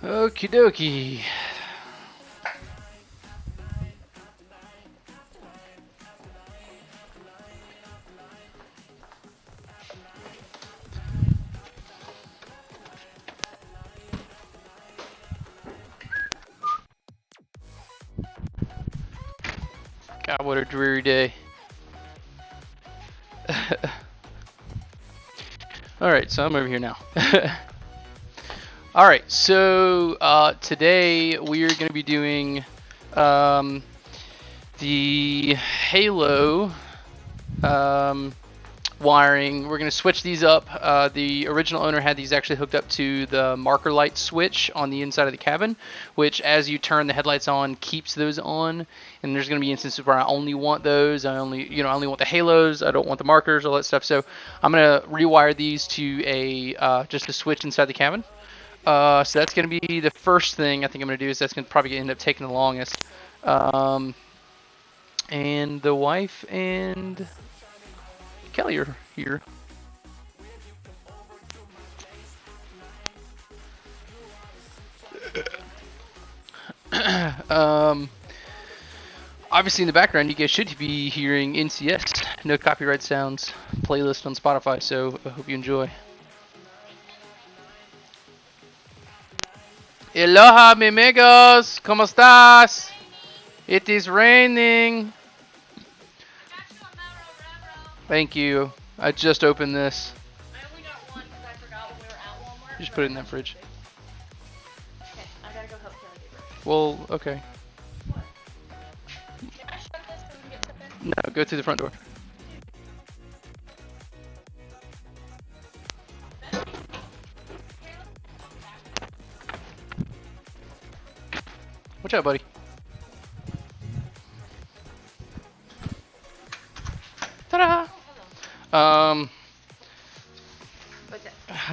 Okie dokie. God, what a dreary day. Alright, so I'm over here now. Alright, so today we are going to be doing the Halo wiring. We're going to switch these up. The original owner had these actually hooked up to the marker light switch on the inside of the cabin, which as you turn the headlights on keeps those on. And there's going to be instances where I only want those. I only want the halos. I don't want the markers, all that stuff. So I'm going to rewire these to a just a switch inside the cabin. So that's going to be the first thing I think I'm going to do. Is that's going to probably end up taking the longest. And the wife and Kelly are here. Obviously in the background you guys should be hearing NCS, no copyright sounds, playlist on Spotify, so I hope you enjoy. Aloha, mi amigos, ¿cómo estás? It is raining. Thank you. I just opened this. I only got one because I forgot when we were at Walmart. Just put it in that fridge. Okay, I gotta go help Kelly get ready. Well, okay. What? Can I shut this so we can get something? No, go through the front door. Watch out, buddy. Ta-da! I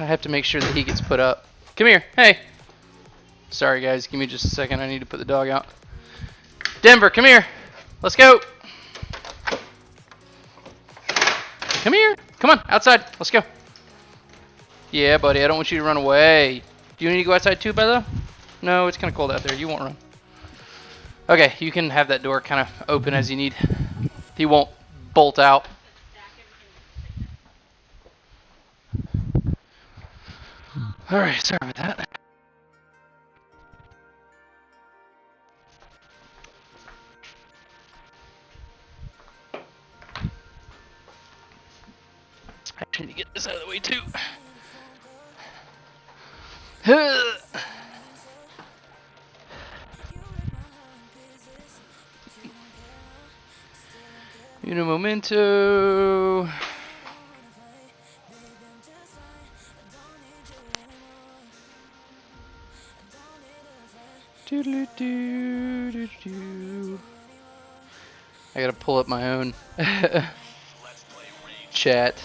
have to make sure that he gets put up. Come here. Hey. Sorry, guys. Give me just a second. I need to put the dog out. Denver, come here. Let's go. Come here. Come on, outside. Let's go. Yeah, buddy. I don't want you to run away. Do you need to go outside too, by the way? No, it's kind of cold out there. You won't run. Okay, you can have that door kind of open as you need. He won't bolt out. Alright, sorry about that. I actually need to get this out of the way too. Un momento. I gotta pull up my own chat.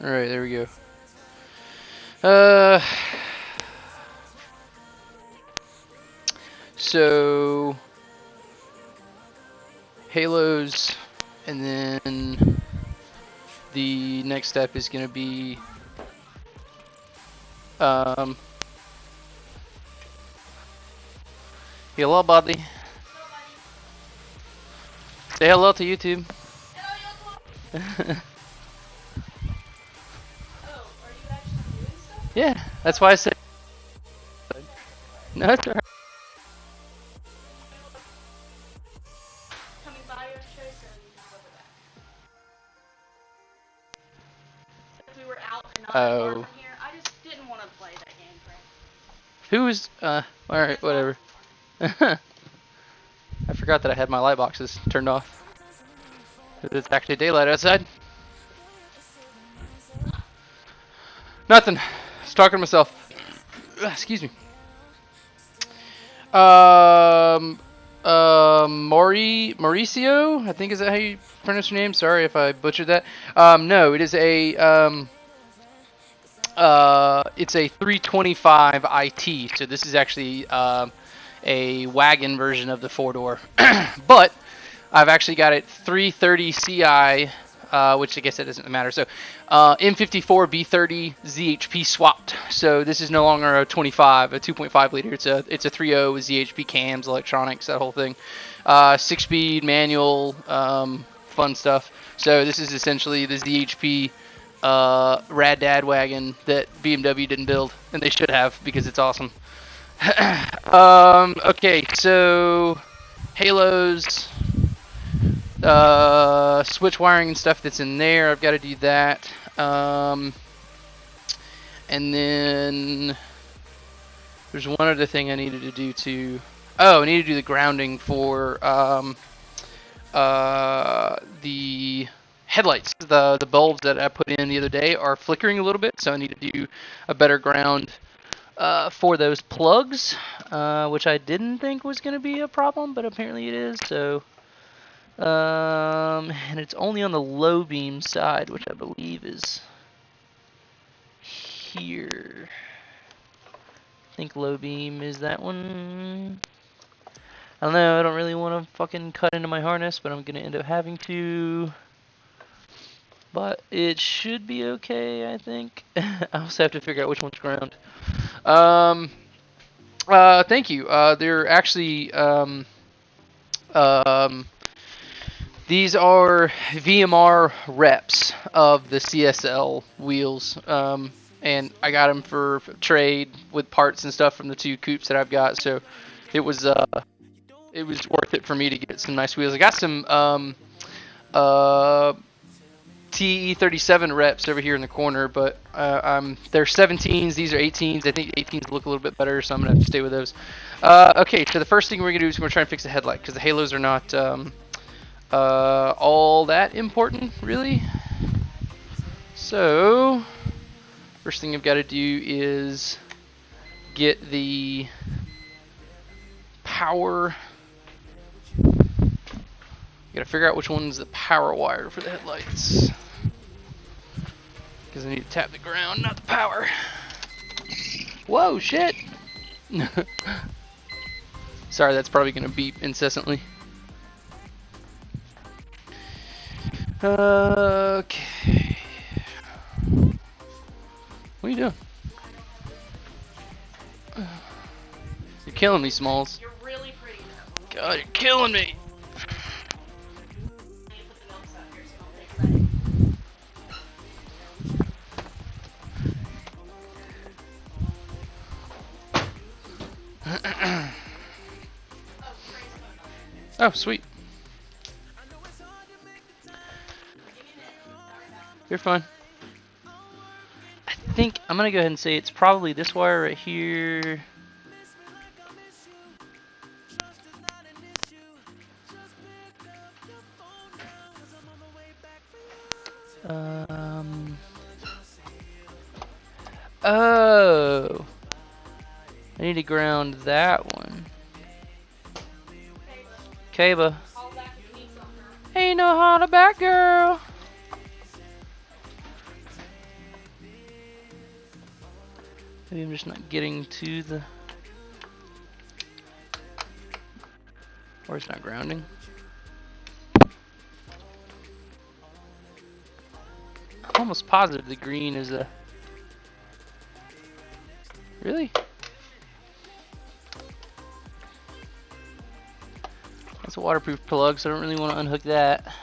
Alright, there we go. So Halos, and then the next step is going to be hello, buddy. Say hello to YouTube. Yeah, that's why I said. No, it's alright. Coming by your show so you can go back. Since we were out and not far from here, I just didn't want to play that game, Frank. Who's alright, whatever. I forgot that I had my light boxes turned off. It's actually daylight outside. Nothing. Just talking to myself. Excuse me. Mauricio, I think is that how you pronounce your name? Sorry if I butchered that. No, it is a it's a 325 IT. So this is actually a wagon version of the 4-door, but I've actually got it 330 Ci which I guess that doesn't matter. So M54 B30 ZHP swapped. So this is no longer a 25, a 2.5 liter. It's a 3.0 with ZHP cams, electronics, that whole thing. 6-speed manual, fun stuff. So this is essentially the ZHP Rad Dad wagon that BMW didn't build, and they should have because it's awesome. Okay, so halos, switch wiring and stuff that's in there. I've got to do that. And then there's one other thing I needed to do too. Oh, I need to do the grounding for the headlights. The bulbs that I put in the other day are flickering a little bit, so I need to do a better ground for those plugs, which I didn't think was going to be a problem, but apparently it is. So, and it's only on the low beam side, which I believe is here. I think low beam is that one. I don't know, I don't really want to fucking cut into my harness, but I'm going to end up having to. But it should be okay, I think. I also have to figure out which one's ground. Thank you. They're actually, these are VMR reps of the CSL wheels. And I got them for trade with parts and stuff from the 2 coupes that I've got. So it was worth it for me to get some nice wheels. I got some TE37 reps over here in the corner, but they're 17s. These are 18s. I think 18s look a little bit better, so I'm gonna have to stay with those. Okay, so the first thing we're gonna do is we're gonna try and fix the headlight because the halos are not all that important, really. So first thing I've got to do is get the power. Gotta figure out which one's the power wire for the headlights. Because I need to tap the ground, not the power. Whoa, shit! Sorry, that's probably gonna beep incessantly. Okay. What are you doing? You're killing me, Smalls. You're really pretty though. God, you're killing me! I need to put the milks out here so don't take Oh, sweet. You're fine. I think I'm gonna go ahead and say it's probably this wire right here. Oh, I need to ground that one. Kaba. Ain't no holler back, girl. Maybe I'm just not getting to the. Or it's not grounding. I'm almost positive the green is a. Really? That's a waterproof plug, so I don't really want to unhook that.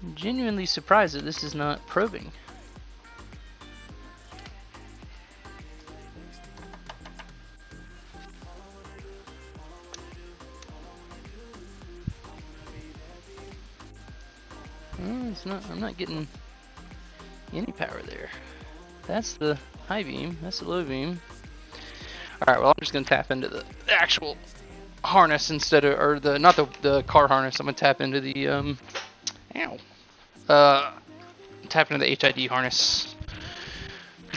I'm genuinely surprised that this is not probing. It's not. I'm not getting any power there. That's the high beam. That's the low beam. All right. Well, I'm just gonna tap into the actual harness instead of, or the not the car harness. I'm gonna tap into the tap into the HID harness.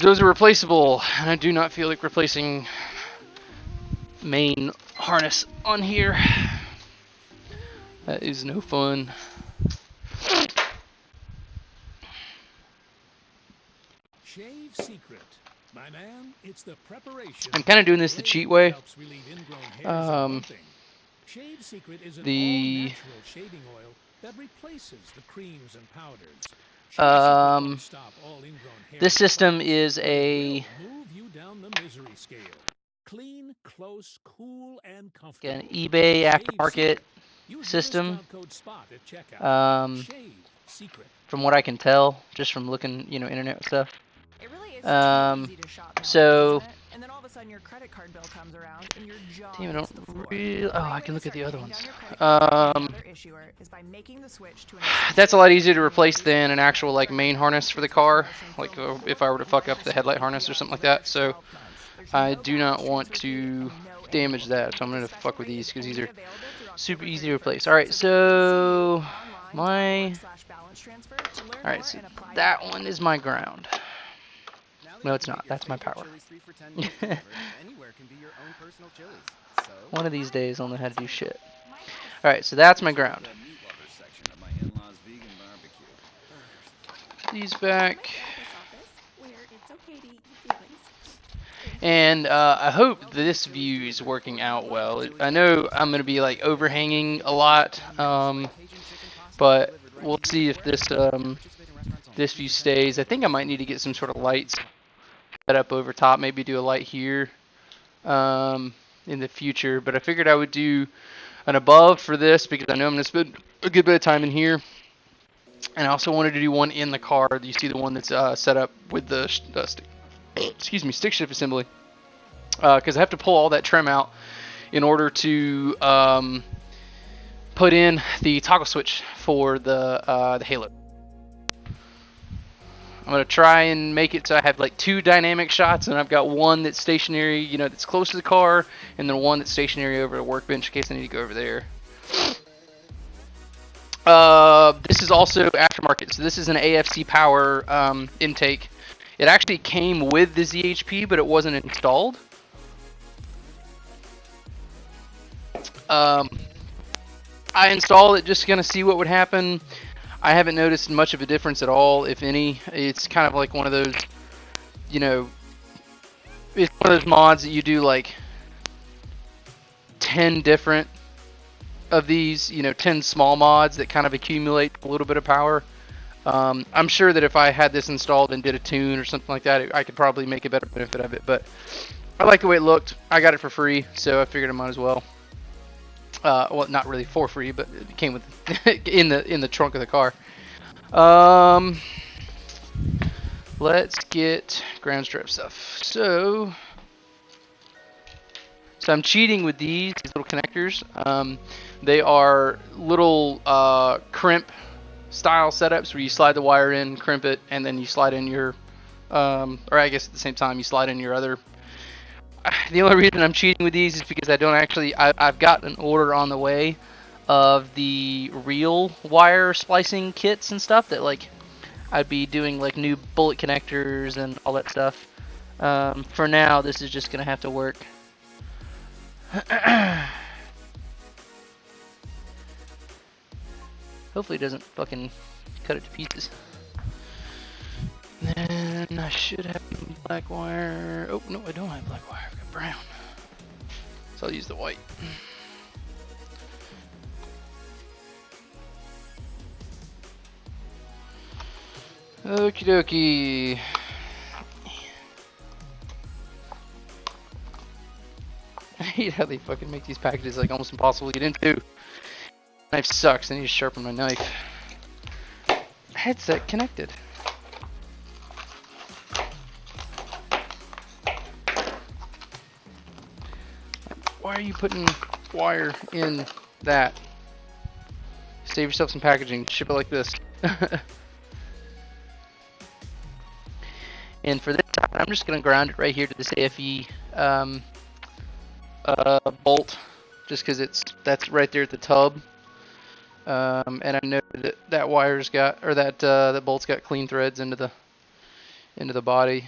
Those are replaceable, and I do not feel like replacing main harness on here. That is no fun. Shave secret. My man, it's the preparation. I'm kind of doing this the cheat way. Shave Secret is an the all-natural shaving oil that replaces the creams and powders. Shave Secret um, won't stop all ingrown hair this and system spots, is but it a will move you down the misery scale. Clean, close, cool, and comfortable. an eBay Shave aftermarket Secret. Use the system. discount code SPOT at checkout. Um, Shave Secret. from what I can tell, just from looking, you know, internet stuff. It really is Um, easy to shop nowadays, so isn't it? And then all of a sudden your credit card bill comes around and your jaw damn, I hits don't the floor. really. Oh, The right I way can to look at start the other paying ones. down your credit card bill with another issuer is by making the switch to an That's a lot easier to essential replace premium than an credit actual like card. main harness for the car. Like if I were to fuck up the headlight harness or something like that. So I do not want to damage that. So I'm gonna fuck with these because these are super easy to replace. All right, so my. All right, so that one is my ground. No, it's not. That's my power. One of these days, I'll know how to do shit. All right, so that's my ground. These back. And I hope this view is working out well. I know I'm going to be like overhanging a lot, but we'll see if this this view stays. I think I might need to get some sort of lights set up over top, maybe do a light here in the future. But I figured I would do an above for this because I know I'm going to spend a good bit of time in here. And I also wanted to do one in the car. You see the one that's set up with the stick shift assembly. Because I have to pull all that trim out in order to put in the toggle switch for the halo. I'm gonna try and make it so I have like 2 dynamic shots, and I've got one that's stationary, you know, that's close to the car, and then one that's stationary over the workbench in case I need to go over there. This is also aftermarket, so this is an AFC power intake. It actually came with the ZHP, but it wasn't installed. I installed it just gonna see what would happen. I haven't noticed much of a difference at all, if any. It's kind of like one of those, you know, it's one of those mods that you do like 10 different of these, you know, 10 small mods that kind of accumulate a little bit of power. I'm sure that if I had this installed and did a tune or something like that, I could probably make a better benefit of it, but I like the way it looked. I got it for free, so I figured I might as well. Well, not really for free, but it came with in the trunk of the car. Let's get ground strip stuff. So I'm cheating with these little connectors. They are little crimp style setups where you slide the wire in, crimp it, and then you slide in your, or I guess at the same time you slide in your other. The only reason I'm cheating with these is because I don't actually, I've got an order on the way of the real wire splicing kits and stuff that like I'd be doing like new bullet connectors and all that stuff. For now, this is just gonna have to work. Hopefully it doesn't fucking cut it to pieces. Then I should have black wire. Oh, no, I don't have black wire. I've got brown. So I'll use the white. Okie dokie. I hate how they fucking make these packages like almost impossible to get into. Knife sucks. I need to sharpen my knife. Headset connected. Why are you putting wire in that? Save yourself some packaging. Ship it like this. And for this time, I'm just going to ground it right here to this AFE bolt, just because that's right there at the tub. And I know that wire's got, or that bolt's got clean threads into the body.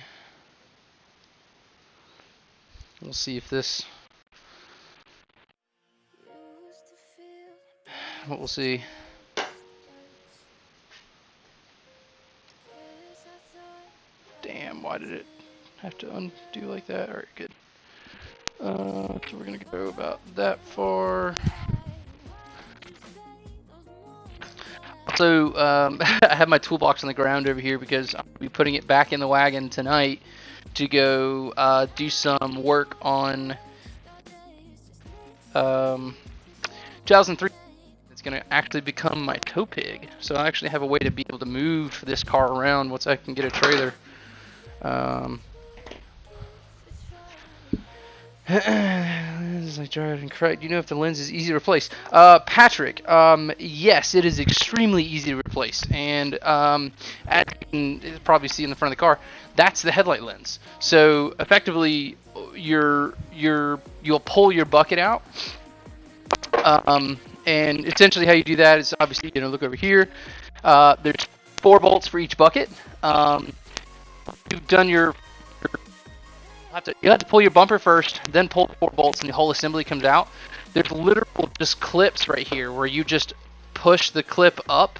We'll see if this. What we'll see. Damn, why did it have to undo like that? Alright, good. So we're gonna go about that far. also, I have my toolbox on the ground over here because I'm going to be putting it back in the wagon tonight to go do some work on 2003. It's going to actually become my tow pig. So I actually have a way to be able to move this car around once I can get a trailer. As I drive and correct, do you know if the lens is easy to replace? Patrick, yes, it is extremely easy to replace. And as you can probably see in the front of the car, that's the headlight lens. So effectively, you'll pull your bucket out. And essentially how you do that is obviously, look over here. There's 4 bolts for each bucket. You've done you have to pull your bumper first, then pull the 4 bolts, and the whole assembly comes out. There's literal just clips right here where you just push the clip up,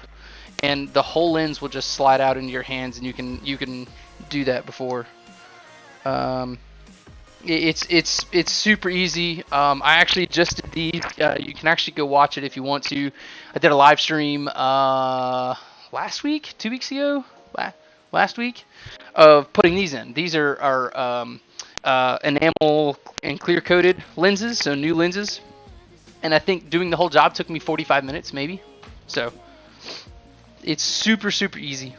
and the whole lens will just slide out into your hands, and you can do that before. It's super easy. I actually just did these. You can actually go watch it if you want to. I did a live stream last week, 2 weeks ago, last week, of putting these in. These are enamel and clear coated lenses, so new lenses. And I think doing the whole job took me 45 minutes, maybe. So it's super easy.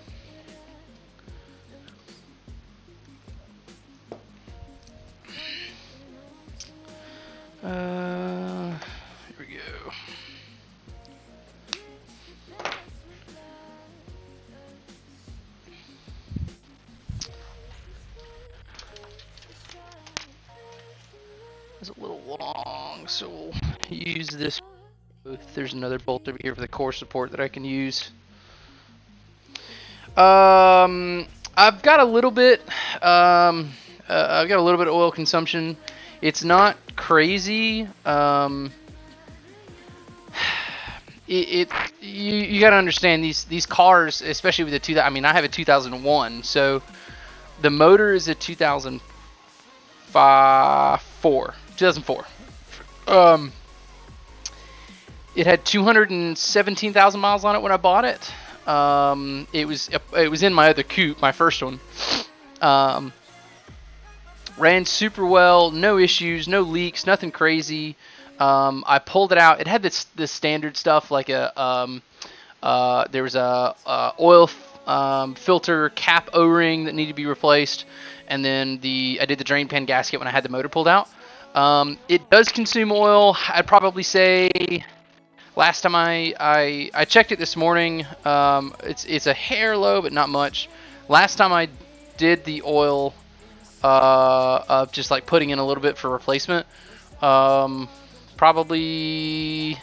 Here we go. It's a little long, so we'll use this. There's another bolt over here for the core support that I can use. I've got a little bit. I've got a little bit of oil consumption. It's not crazy. You got to understand these cars, especially with the I have a 2001, so the motor is a 2004. It had 217,000 miles on it when I bought it. It was in my other coupe, my first one. Ran super well, no issues, no leaks, nothing crazy. I pulled it out. It had this standard stuff like there was a oil filter cap O-ring that needed to be replaced, and then I did the drain pan gasket when I had the motor pulled out. It does consume oil. I'd probably say last time I checked it this morning, it's a hair low, but not much. Last time I did the oil of just like putting in a little bit for replacement, probably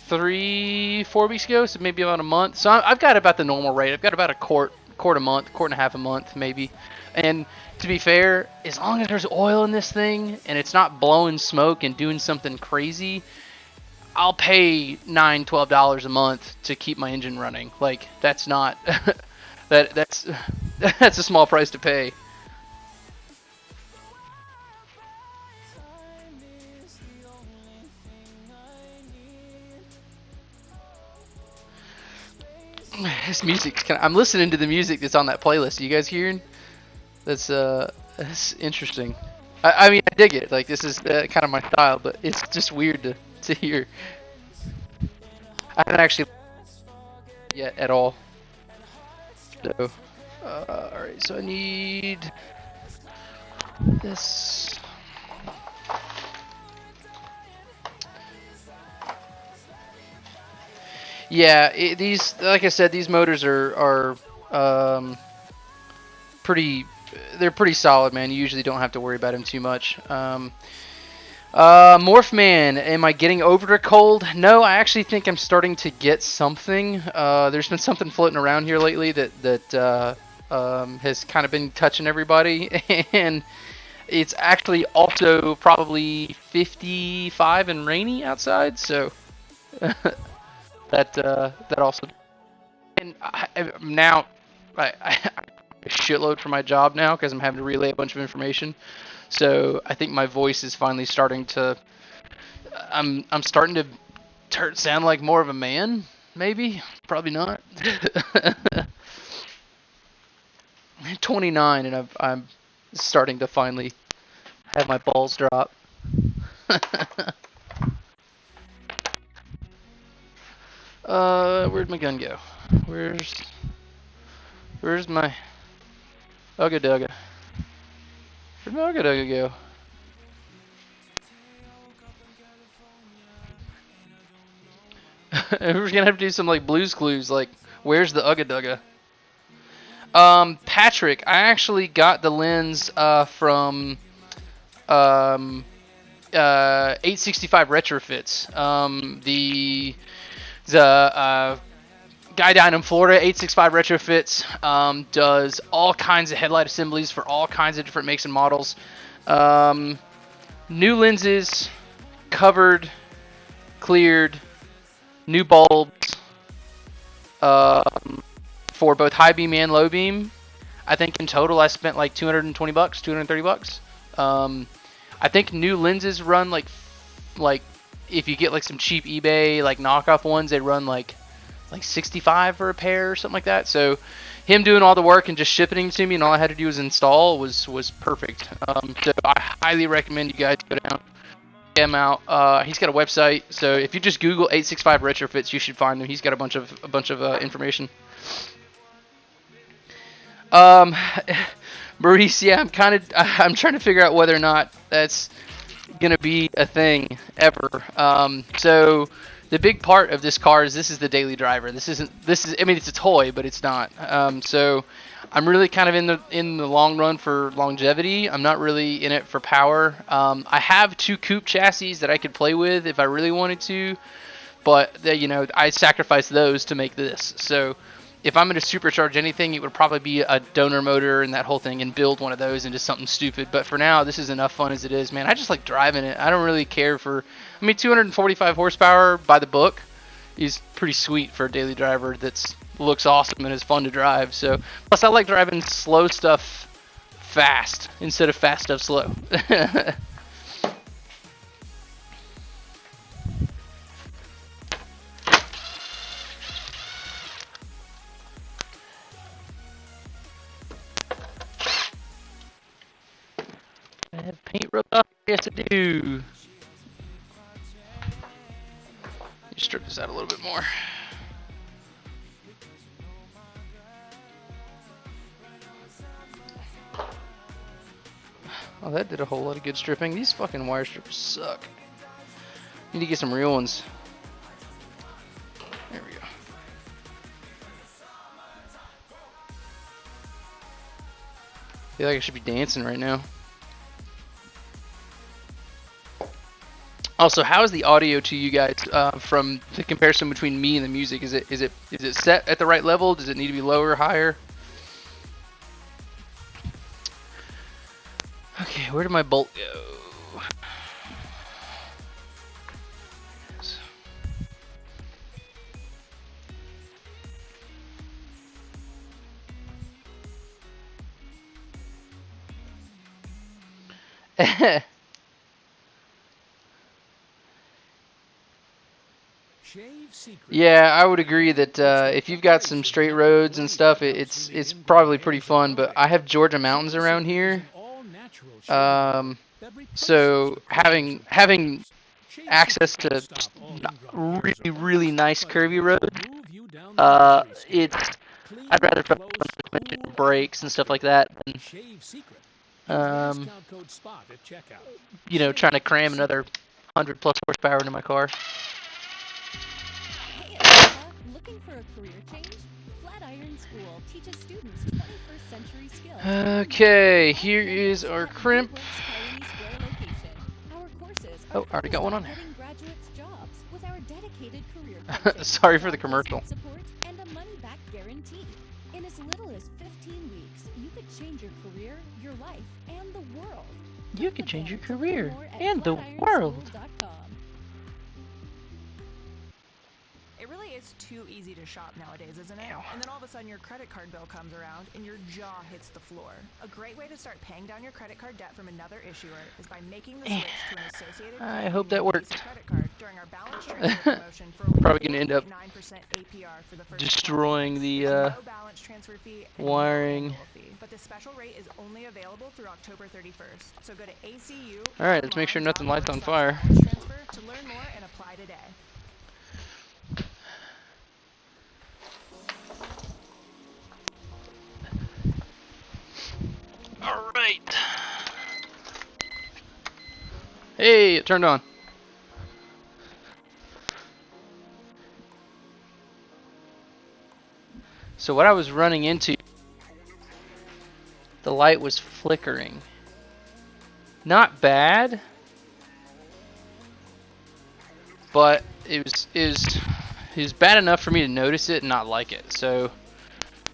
3-4 weeks ago, so maybe about a month. So I've got about the normal rate. I've got about a quart a month, quart and a half a month maybe. And to be fair, as long as there's oil in this thing and it's not blowing smoke and doing something crazy, I'll pay $9-12 a month to keep my engine running. Like, that's not that's a small price to pay. This music, I'm listening to the music that's on that playlist. You guys hearing? That's interesting. I mean, I dig it. Like, this is kind of my style, but it's just weird to hear. I haven't actually yet at all. So, alright, so I need this. Yeah, these, like I said, these motors are pretty. They're pretty solid, man. You usually don't have to worry about them too much. Morphman, am I getting over a cold? No, I actually think I'm starting to get something. There's been something floating around here lately that has kind of been touching everybody, and it's actually also probably 55 and rainy outside, so that also. And now I a shitload for my job now because I'm having to relay a bunch of information. So I think my voice is finally starting to. I'm starting to sound like more of a man. Maybe, probably not. 29, and I'm starting to finally have my balls drop. Where'd my gun go? Where's my Ugga Dugga? Where'd my Ugga Dugga go? We're gonna have to do some like Blue's Clues, like where's the Ugga Dugga? Patrick, I actually got the lens from 865 Retrofits. The guy down in Florida, 865 Retrofits, does all kinds of headlight assemblies for all kinds of different makes and models. New lenses, covered, cleared, new bulbs for both high beam and low beam. I think in total I spent like 220 bucks, 230 bucks. I think new lenses run like if you get like some cheap eBay like knockoff ones, they run like 65 for a pair or something like that. So him doing all the work and just shipping it to me, and all I had to do was install was perfect. So I highly recommend you guys go down, check him out. He's got a website, so if you just Google 865 Retrofits, you should find him. He's got a bunch of information. Maurice, yeah, I'm trying to figure out whether or not that's gonna be a thing ever. So the big part of this car is this is the daily driver. This is I mean, it's a toy, but it's not. So I'm really kind of in the long run for longevity. I'm not really in it for power. I have 2 coupe chassis that I could play with if I really wanted to, but I sacrificed those to make this. So if I'm going to supercharge anything, it would probably be a donor motor and that whole thing, and build one of those into something stupid. But for now, this is enough fun as it is, man. I just like driving it. I don't really care for... I mean, 245 horsepower by the book is pretty sweet for a daily driver that looks awesome and is fun to drive. So, plus I like driving slow stuff fast instead of fast stuff slow. I have paint rubbed off. Yes, I do. Just strip this out a little bit more. Oh, that did a whole lot of good stripping. These fucking wire strippers suck. Need to get some real ones. There we go. I feel like I should be dancing right now. Also, how is the audio to you guys from the comparison between me and the music? Is it set at the right level? Does it need to be lower, higher? Okay, where did my bolt go? Yeah, I would agree that if you've got some straight roads and stuff, it's probably pretty fun. But I have Georgia mountains around here, so having access to really nice curvy roads, I'd rather put brakes and stuff like that than trying to cram another 100+ horsepower into my car. Looking for a career change? Flatiron School teaches students 21st century skills. Okay, here is our crimp. Oh, I already got one on there. Sorry for the commercial. Support and a money-back guarantee. In as little as 15 weeks, you could change your career, your life, and the world. You could change your career and the world. It really is too easy to shop nowadays, isn't it? And then all of a sudden your credit card bill comes around and your jaw hits the floor. A great way to start paying down your credit card debt from another issuer is by making the switch to an associated I hope that worked. credit card during our balance transfer promotion for only Probably gonna end up 4.9% APR for the first 12 destroying months. the There's no balance transfer fee and no wiring. annual fee. But the special rate is only available through October 31st. So go to ACU. All right, let's make sure nothing lights on fire. Transfer to learn more and apply today. All right. Hey, it turned on. So what I was running into, the light was flickering. Not bad, but it was bad enough for me to notice it and not like it. So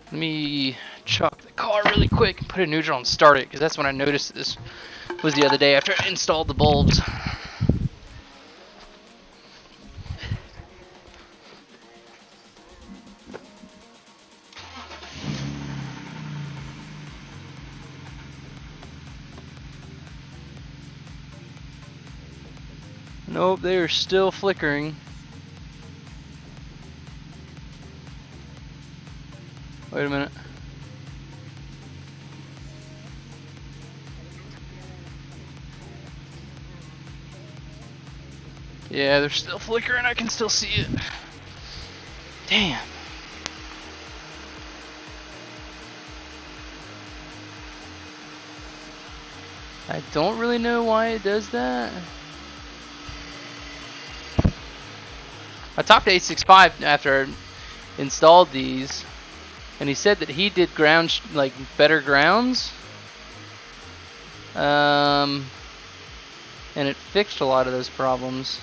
let me chuck the car really quick and put it in neutral and start it, because that's when I noticed this was the other day after I installed the bulbs. Nope, they are still flickering. Wait a minute. Yeah, they're still flickering. I can still see it. Damn. I don't really know why it does that. I talked to 865 after I installed these, and he said that he did ground like better grounds, and it fixed a lot of those problems.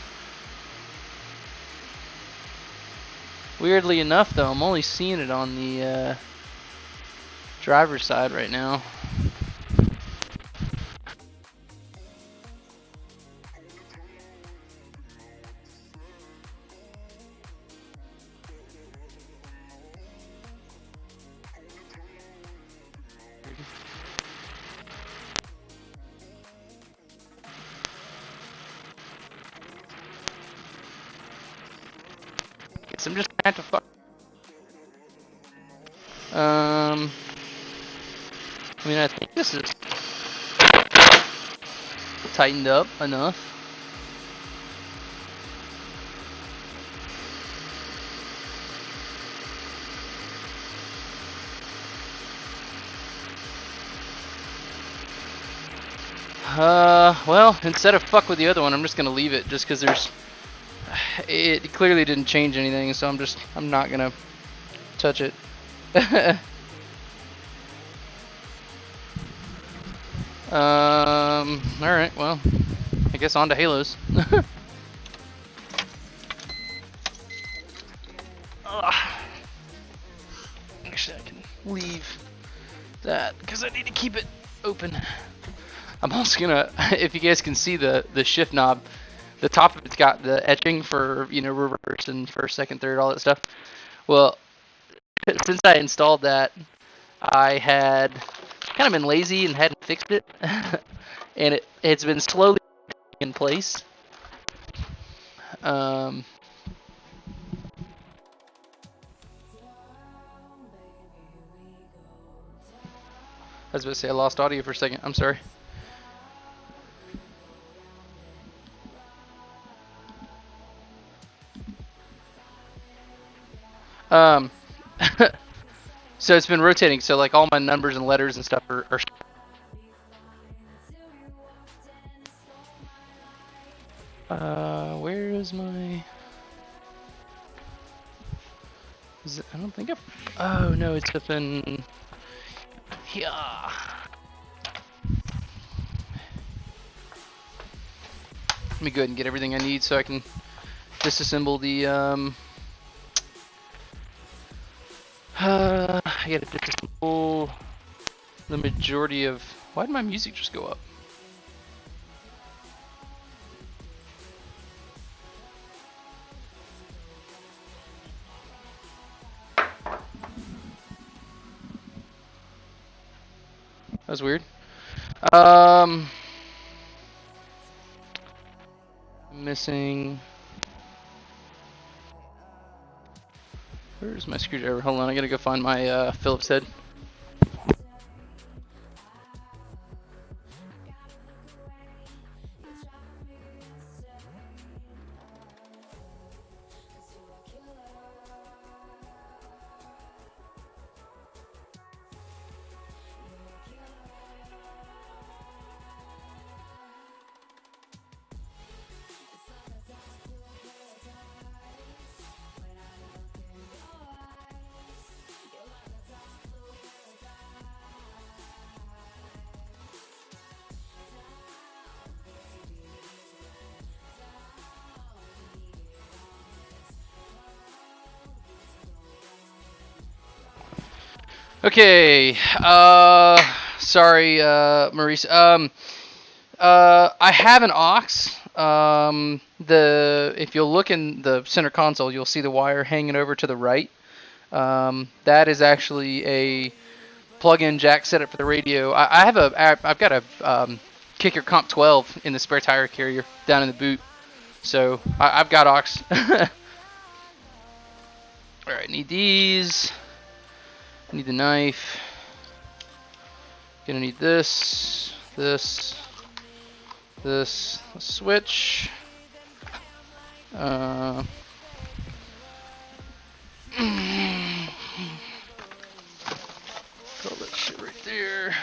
Weirdly enough, though, I'm only seeing it on the driver's side right now. Guess I'm just gonna have to fuck. I mean, I think this is tightened up enough. Well, instead of fuck with the other one, I'm just gonna leave it, just because it clearly didn't change anything, so I'm not gonna touch it. Alright, well, I guess on to Halos. Actually, I can leave that, because I need to keep it open. I'm also gonna, if you guys can see the shift knob, the top of it's got the etching for, you know, reverse and first, second, third, all that stuff. Well, since I installed that, I had kind of been lazy and hadn't fixed it, and it's been slowly in place. I was about to say I lost audio for a second. I'm sorry. So it's been rotating. So like all my numbers and letters and stuff are where is my? Is it, I don't think oh no, it's up in here. Let me go ahead and get everything I need so I can disassemble the I gotta disassemble the majority of. Why did my music just go up? That was weird. Missing Where's my screwdriver? Hold on, I gotta go find my Phillips head. Okay, sorry, Maurice. I have an aux. If you'll look in the center console, you'll see the wire hanging over to the right. That is actually a plug-in jack setup for the radio. I've got a Kicker Comp 12 in the spare tire carrier down in the boot, so I've got aux. All right, need these. Need the knife. Gonna need this, this, this, a switch. Throw that shit right there.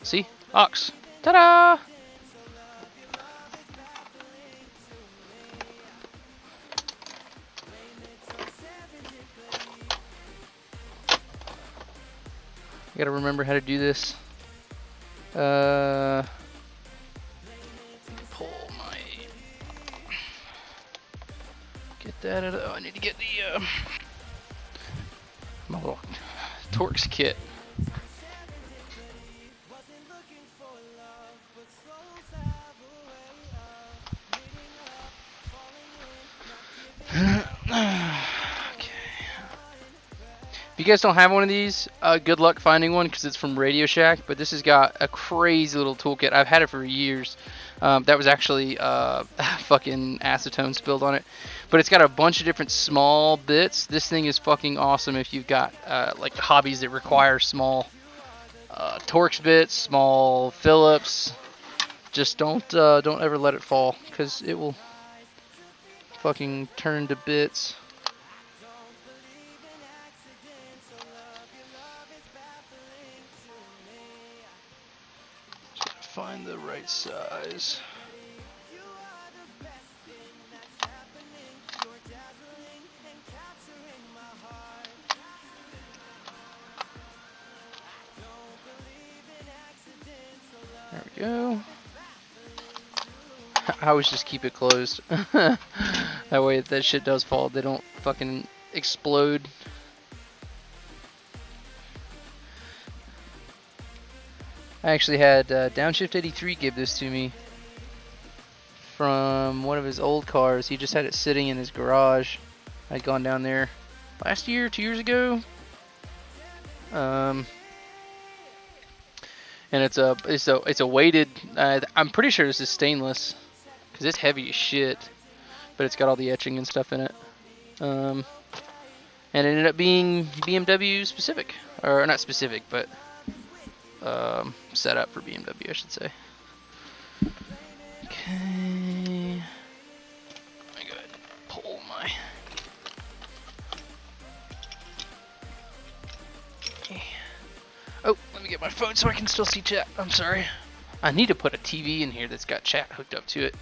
See? Aux. Ta-da! I gotta remember how to do this. Pull my... Get that out of... Oh, I need to get the... my little Torx kit. If you guys don't have one of these, good luck finding one because it's from Radio Shack. But this has got a crazy little toolkit. I've had it for years. That was actually fucking acetone spilled on it. But it's got a bunch of different small bits. This thing is fucking awesome if you've got like hobbies that require small Torx bits, small Phillips. Just don't ever let it fall because it will fucking turn to bits. Find the right size. There we go. I always just keep it closed. That way if that shit does fall, they don't fucking explode. I actually had Downshift83 give this to me from one of his old cars. He just had it sitting in his garage. I'd gone down there last year, 2 years ago. And it's a weighted. I'm pretty sure this is stainless because it's heavy as shit, but it's got all the etching and stuff in it. And it ended up being BMW specific, or not specific, but set up for BMW, I should say. Okay. I gotta pull my. Okay. Oh, let me get my phone so I can still see chat. I'm sorry. I need to put a TV in here that's got chat hooked up to it.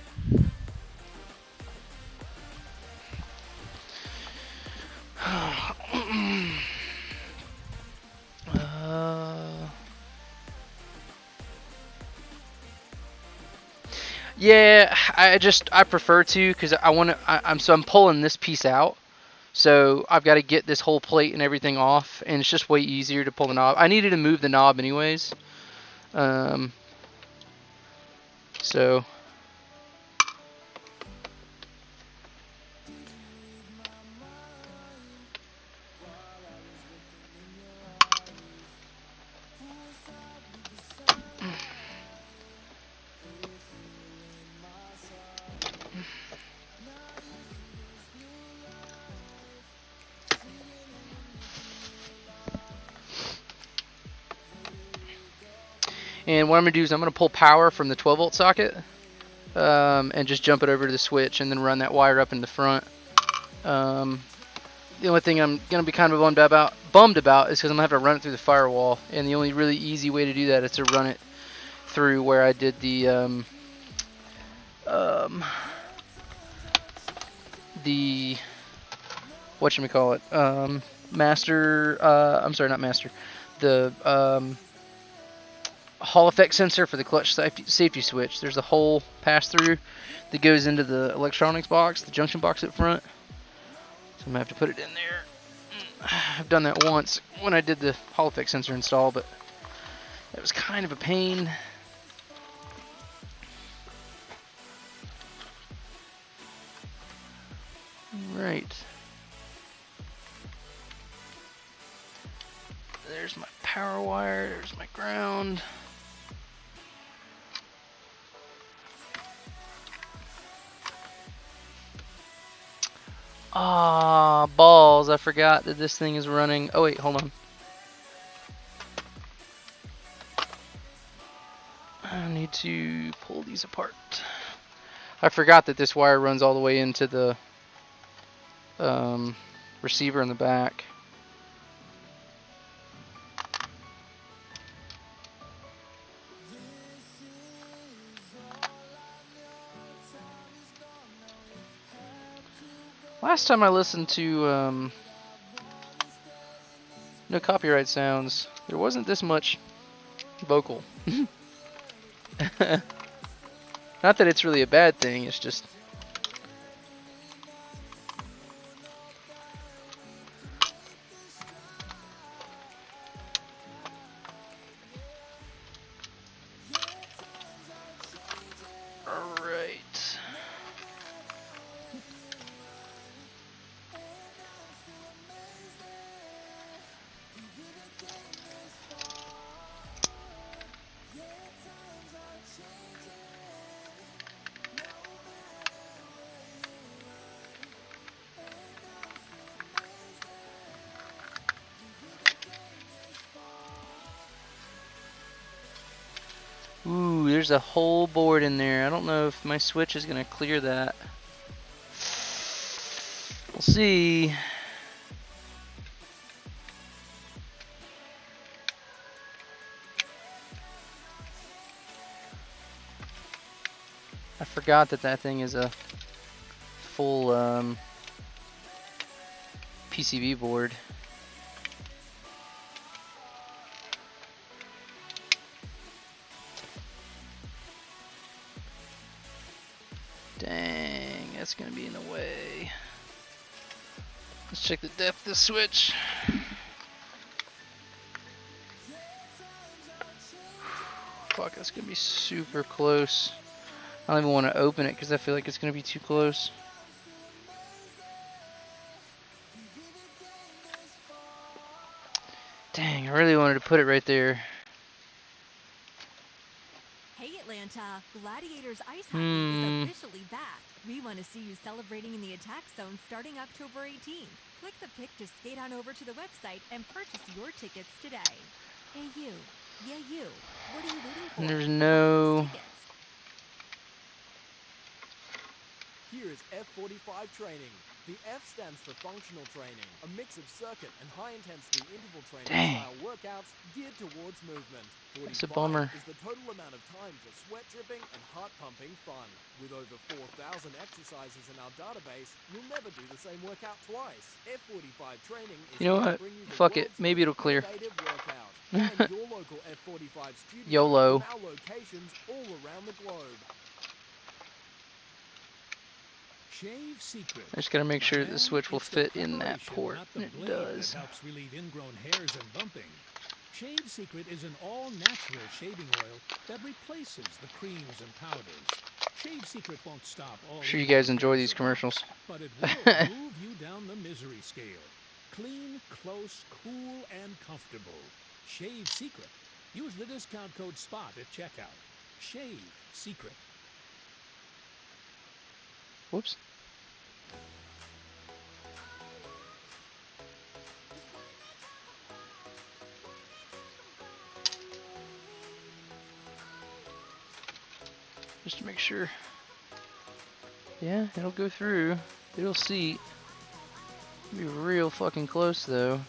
Yeah, I prefer to because I'm pulling this piece out, so I've got to get this whole plate and everything off, and it's just way easier to pull the knob. I needed to move the knob anyways, so. And what I'm going to do is I'm going to pull power from the 12 volt socket and just jump it over to the switch and then run that wire up in the front. The only thing I'm going to be kind of bummed about is because I'm going to have to run it through the firewall. And the only really easy way to do that is to run it through where I did the whatchamacallit, master, I'm sorry, not master, the Hall effect sensor for the clutch safety switch. There's a hole pass through that goes into the electronics box, the junction box up front. So I'm going to have to put it in there. I've done that once when I did the Hall effect sensor install, but it was kind of a pain. Right. There's my power wire, there's my ground. Ah, balls, I forgot that this thing is running. Oh wait, hold on. I need to pull these apart. I forgot that this wire runs all the way into the receiver in the back. Last time I listened to No Copyright Sounds, there wasn't this much vocal. Not that it's really a bad thing, it's just... Alright. Ooh, there's a whole board in there. I don't know if my switch is going to clear that. We'll see. I forgot that that thing is a full PCB board. Dang, that's going to be in the way. Let's check the depth of the switch. Fuck, that's going to be super close. I don't even want to open it because I feel like it's going to be too close. Dang, I really wanted to put it right there. Hey Atlanta, Gladiators Ice Hockey is officially back. We want to see you celebrating in the attack zone starting October 18th. Click the pic to skate on over to the website and purchase your tickets today. Hey you, yeah you, what are you waiting for? And there's Buy no... those tickets. Here is F45 training. The F stands for functional training, a mix of circuit and high-intensity interval training style workouts geared towards movement. 45 That's a bummer. is the total amount of time for sweat dripping and heart-pumping fun. With over 4,000 exercises in our database, you'll never do the same workout twice. F45 training is You know here to what? bring you the Fuck it. world's Maybe it'll most clear. innovative workout. Find your local F45 studio YOLO. from our locations all around the globe. Shave Secret. I just gotta make By sure then, the switch will it's the fit in that preparation, port, not the and it blade does. That helps relieve ingrown hairs and bumping. Shave Secret is an all-natural shaving oil that replaces the creams and powders. Shave Secret won't stop all. Sure you guys enjoy these commercials. But it will move you down the misery scale. Clean, close, cool, and comfortable. Shave Secret. Use the discount code SPOT at checkout. Shave Secret. Whoops. just to make sure. Yeah, it'll go through. It'll seat. It'll be real fucking close though.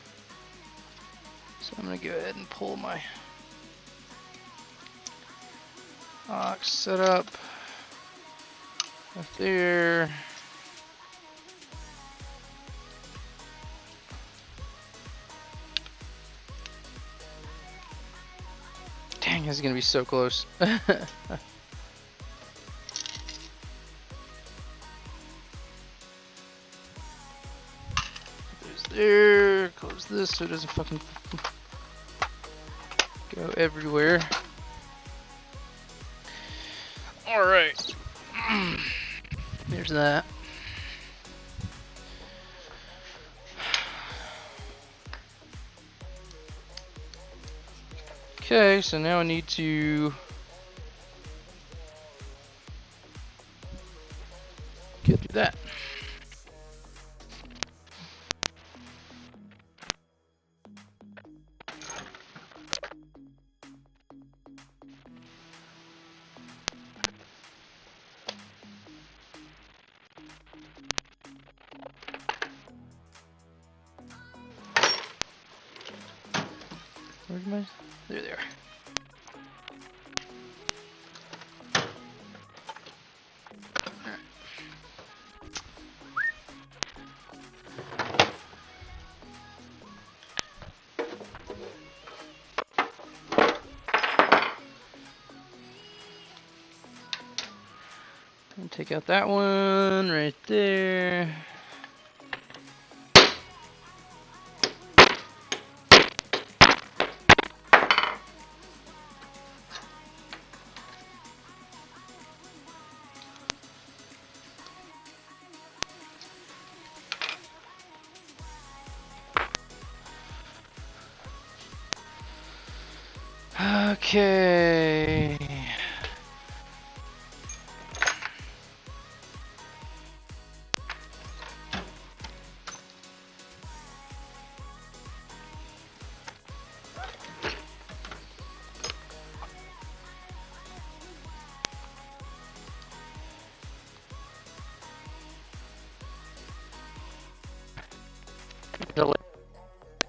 So I'm gonna go ahead and pull my aux set up up there. Dang, this is gonna be so close. There, close this so it doesn't fucking go everywhere. Alright. There's that. Okay, so now I need to get through that. Where's my? There they are. And take out that one right there. Okay.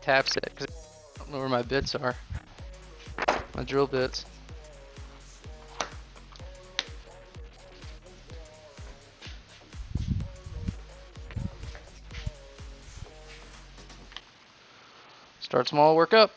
Taps it because I don't know where my bits are. My drill bits. Start small, work up.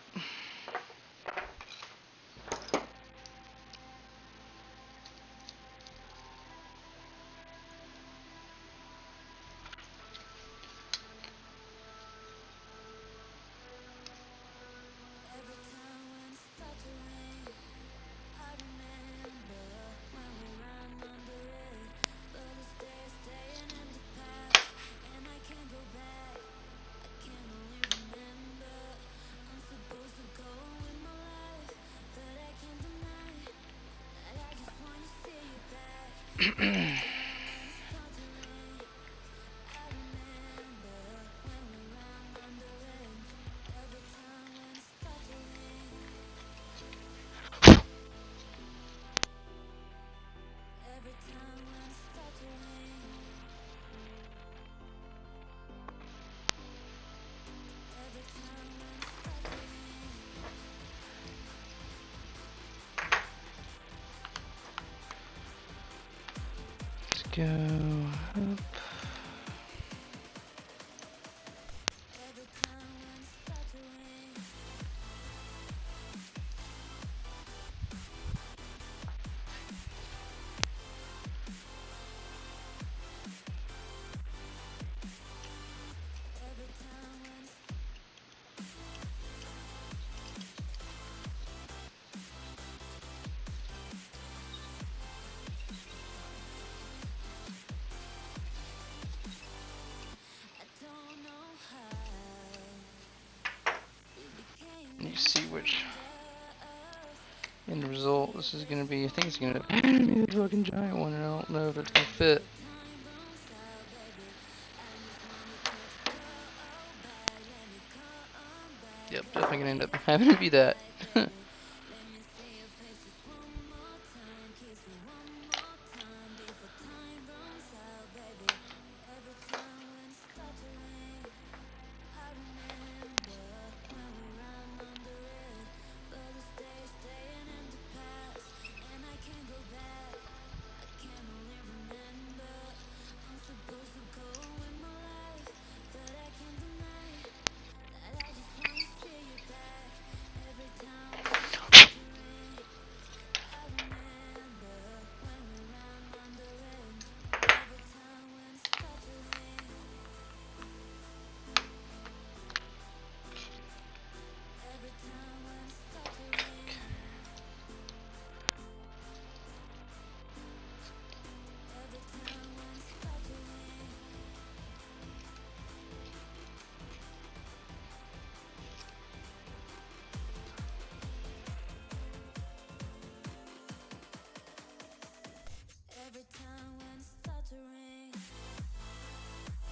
Let's go up. You see which end result this is gonna be. I think it's gonna be the fucking giant one, and I don't know if it's gonna fit. Yep, definitely gonna end up having to be that.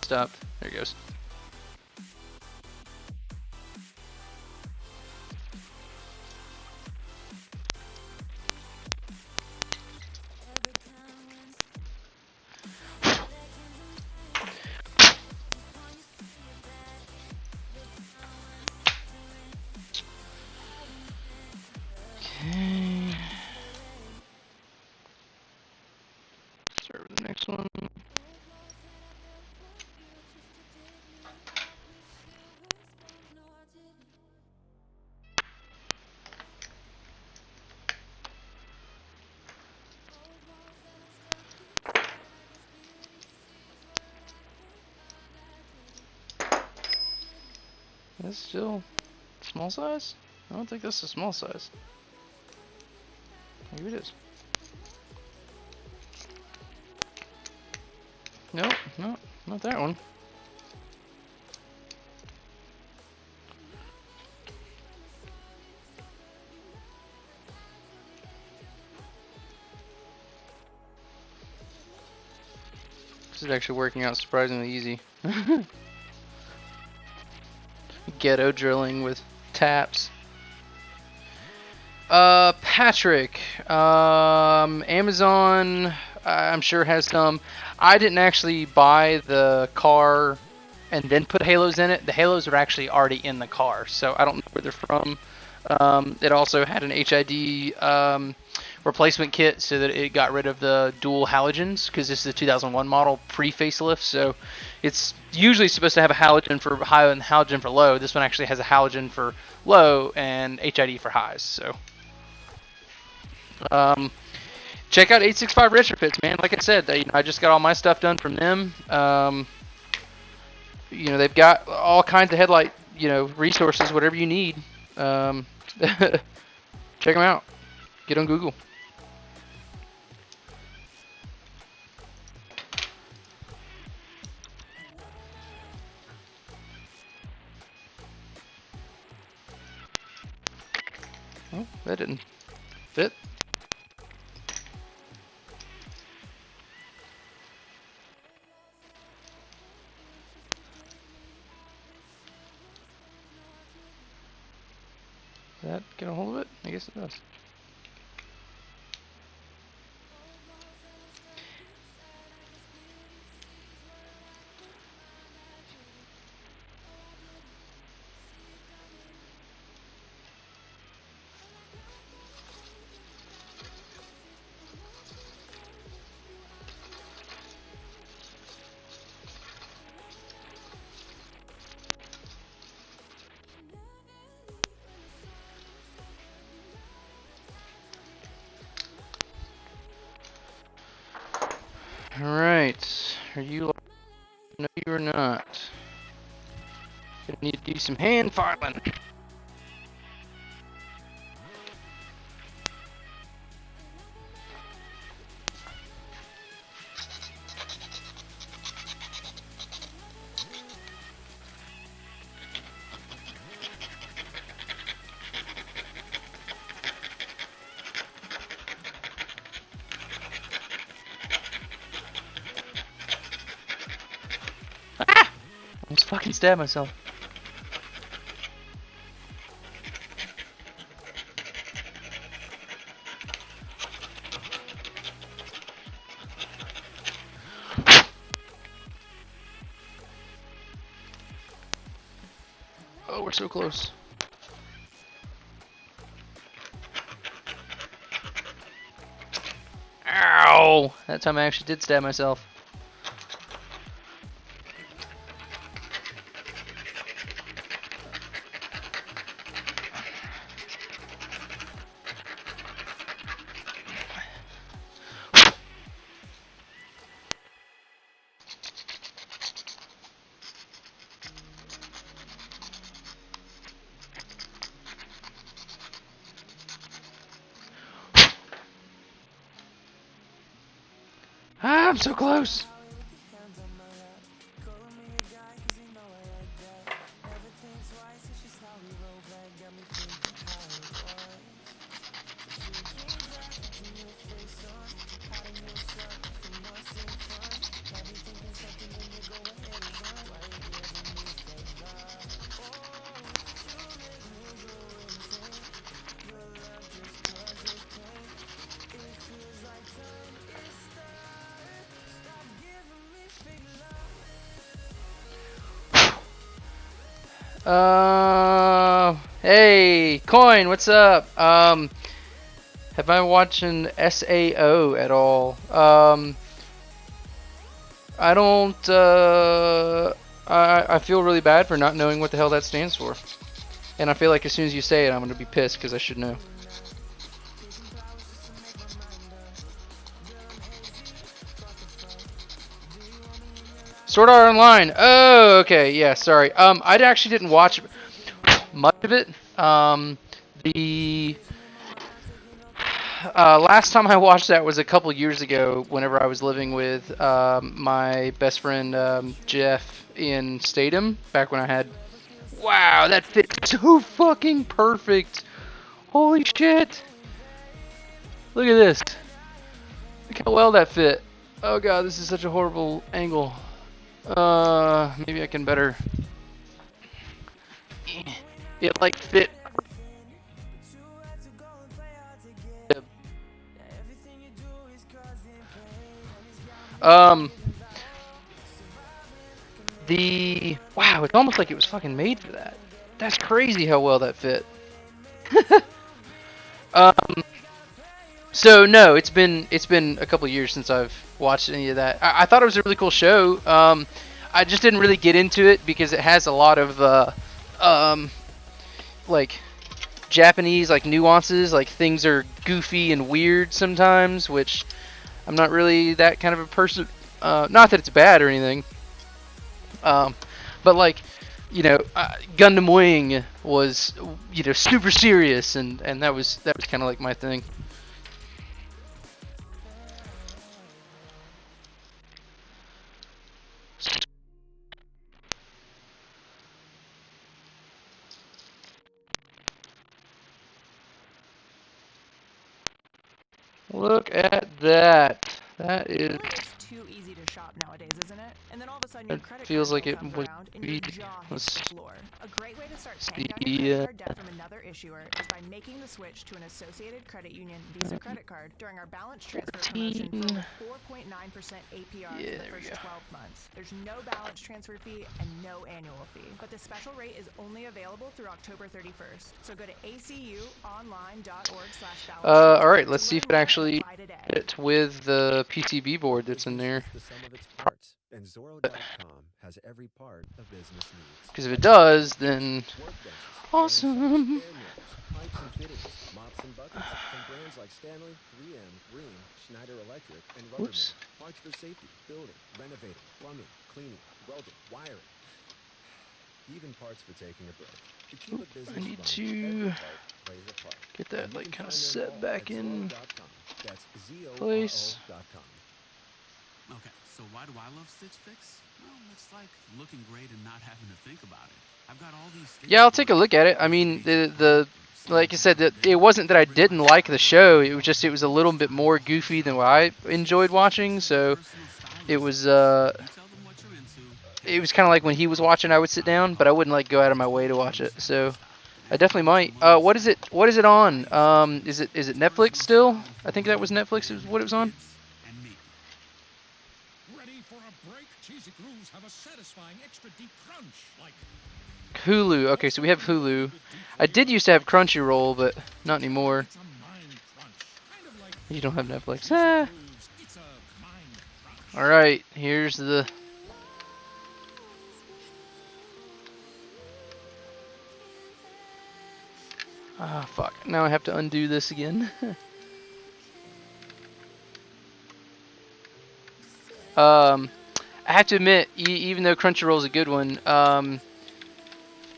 stopped. There it goes. Okay. Start with the next one. That's still small size? I don't think this is small size. Maybe it is. Nope, no, not that one. This is actually working out surprisingly easy. Ghetto drilling with taps. Patrick, Amazon, I'm sure has some. I didn't actually buy the car and then put halos in it. The halos are actually already in the car, so I don't know where they're from. It also had an HID replacement kit so that it got rid of the dual halogens, because this is a 2001 model pre-facelift, so it's usually supposed to have a halogen for high and halogen for low. This one actually has a halogen for low and HID for highs. So check out 865 Retrofits, man. Like I said, I just got all my stuff done from them. They've got all kinds of headlight, resources, whatever you need. Check them out. Get on Google. Oh, that didn't fit. Does that get a hold of it? I guess it does. Alright, are you? No, you are not. Gonna need to do some hand filing. Ah! I almost fucking stabbed myself. Oh, we're so close. Ow! That time I actually did stab myself. Ah, I'm so close. Hey, Coin, what's up? Have I watched an SAO at all? I don't, I feel really bad for not knowing what the hell that stands for. And I feel like as soon as you say it, I'm going to be pissed because I should know. Sword Art Online. Oh, okay. Yeah, sorry. I actually didn't watch much of it. The last time I watched that was a couple years ago whenever I was living with my best friend Jeff in Statham, back when I had... Wow, that fits so fucking perfect. Holy shit. Look at this. Look how well that fit. Oh god, this is such a horrible angle. Maybe I can better... It like fit... Wow, it's almost like it was fucking made for that. That's crazy how well that fit. um, so no, it's been a couple years since I've watched any of that. I thought it was a really cool show. I just didn't really get into it because it has a lot of like Japanese like nuances. Like things are goofy and weird sometimes, which I'm not really that kind of a person. Not that it's bad or anything. But like, you know, Gundam Wing was, you know, super serious, and that was kind of like my thing. Look at that. That is... It's too easy to shop nowadays, isn't it? And then all of a sudden your It credit feels card like bill it comes would around and your be... jaw hits was the floor. A great way to start paying down your credit card debt from another issuer is by making the switch to an Associated Credit Union Visa credit card during our balance transfer promotion for 4.9% APR for the first 12 months. There's no balance transfer fee and no annual fee. But the special rate is only available through October 31st. So go to acuonline.org/balance. Alright, let's see if it actually fits with the PCB board that's in there. And Zoro.com has every part a business needs. Because if it does, then awesome. Pipes and fittings, mops and buckets from brands like Stanley, 3M, Rheem, Schneider Electric, and Rubbermaid. Oops. Parts for safety, building, renovating, plumbing, cleaning, welding, wiring. Even parts for taking a break. To keep a business I need running, to every part plays a part. get that And you like can kind of find set them all back at in Zoro.com. That's place. Zoro.com. Okay, so why do I love Stitch Fix? Well, it's like looking great and not having to think about it. I've got all these things. Yeah, I'll take a look at it. I mean, the like I said, it wasn't that I didn't like the show. It was just it was a little bit more goofy than what I enjoyed watching. So it was kind of like when he was watching, I would sit down, but I wouldn't like go out of my way to watch it. So I definitely might. What is it? What is it on? Is it Netflix still? I think that was Netflix. Is what it was on. Ready for a break? Cheesy grooves have a satisfying extra deep crunch, like Hulu. Okay, so we have Hulu. I did used to have Crunchyroll, but not anymore. it's a mind crunch. Kind of like You don't have Netflix. Cheesy Ah. grooves. It's a mind crunch. All right, here's the. Ah, fuck. Now I have to undo this again. I have to admit, even though Crunchyroll is a good one,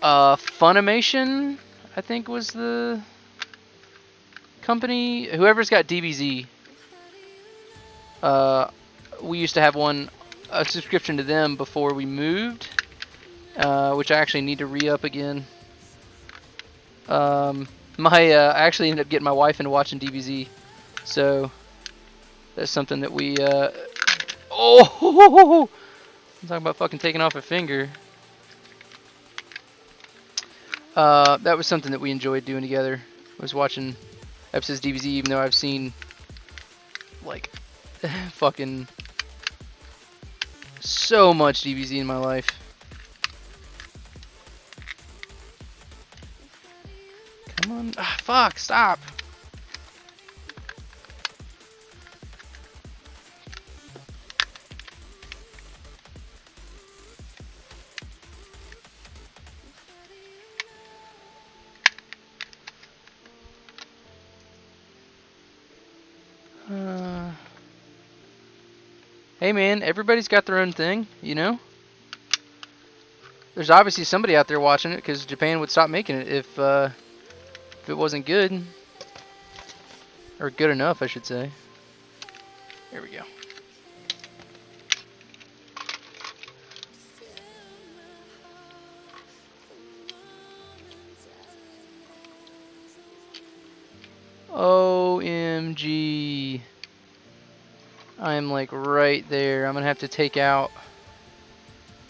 Funimation, I think, was the company. Whoever's got DBZ, we used to have a subscription to them before we moved, which I actually need to re-up again. I actually ended up getting my wife into watching DBZ, so that's something that we. Oh, I'm talking about fucking taking off a finger. That was something that we enjoyed doing together. I was watching episodes of DBZ, even though I've seen like fucking so much DBZ in my life. Ah, fuck, stop. Hey man, everybody's got their own thing, you know? There's obviously somebody out there watching it because Japan would stop making it if it wasn't good. Or good enough, I should say. There we go. OMG. I am like right there. I'm gonna have to take out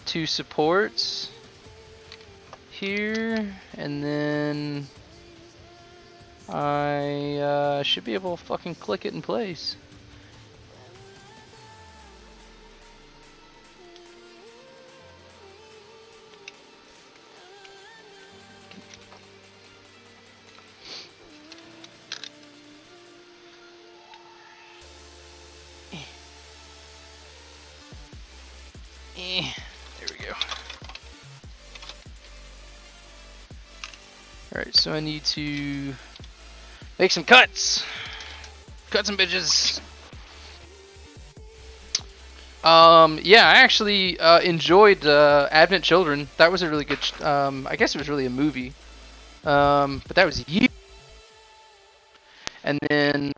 2 supports here, and then I should be able to fucking click it in place. There we go. Alright, so I need to make some cuts. Cut some bitches. Yeah, I actually enjoyed Advent Children. That was a really good, I guess it was really a movie. But that was years. And then,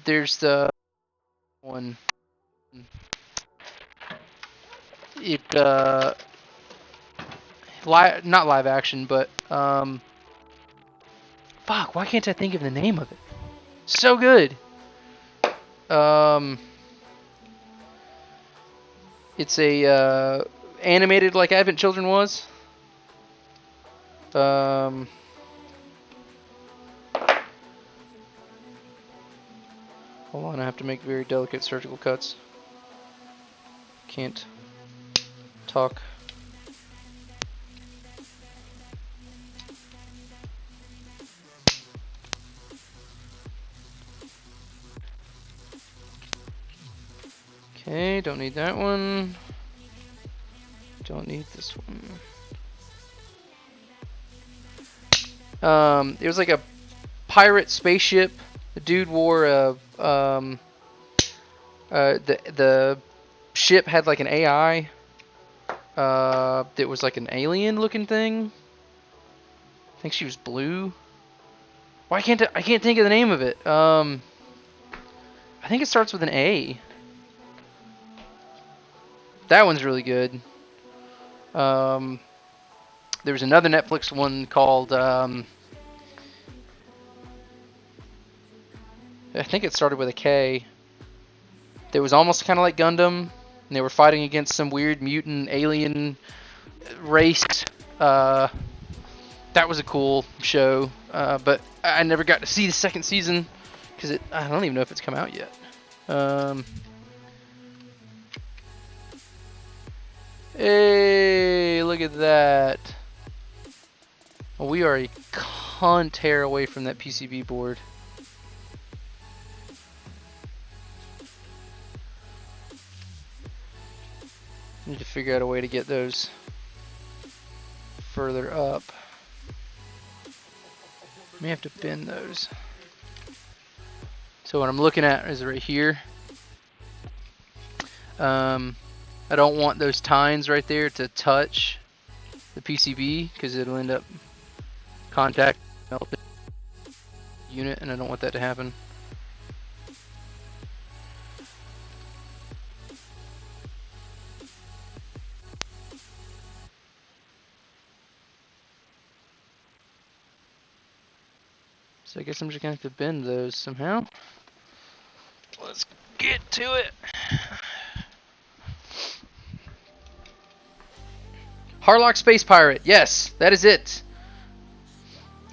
there's the one. It, not live action, but, fuck, why can't I think of the name of it? So good. It's a, animated like Advent Children was. Hold on, I have to make very delicate surgical cuts. Can't talk. Okay, don't need that one. Don't need this one. It was like a pirate spaceship. The dude wore a the ship had like an AI. That was like an alien looking thing. I think she was blue. Why can't I can't think of the name of it? I think it starts with an A. That one's really good. There was another Netflix one called I think it started with a K. That was almost kind of like Gundam, and they were fighting against some weird mutant alien race. That was a cool show, but I never got to see the second season because I don't even know if it's come out yet. Hey, look at that. Well, we are a cunt hair away from that PCB board. Need to figure out a way to get those further up. May have to bend those. So what I'm looking at is right here. I don't want those tines right there to touch the PCB because it'll end up contact melting the unit, and I don't want that to happen. So I guess I'm just gonna have to bend those somehow. Let's get to it. Harlock Space Pirate. Yes, that is it.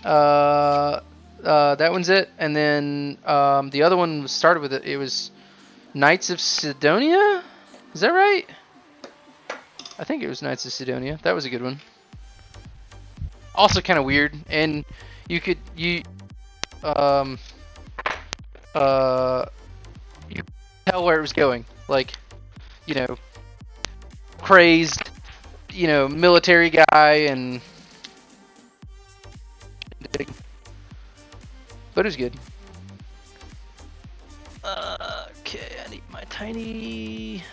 That one's it. And then the other one started with it. It was Knights of Sidonia. Is that right? I think it was Knights of Sidonia. That was a good one. Also kind of weird, and you could um you could tell where it was going, like, you know, crazed, military guy, and but it was good. Okay, I need my tiny.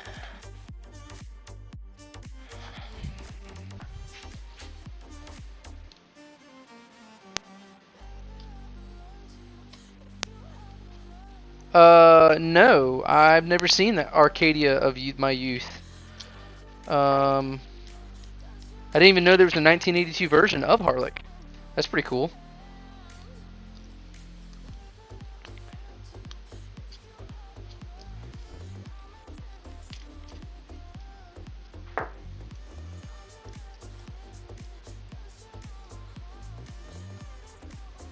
No, I've never seen the Arcadia of my youth. I didn't even know there was a 1982 version of Harlech. That's pretty cool.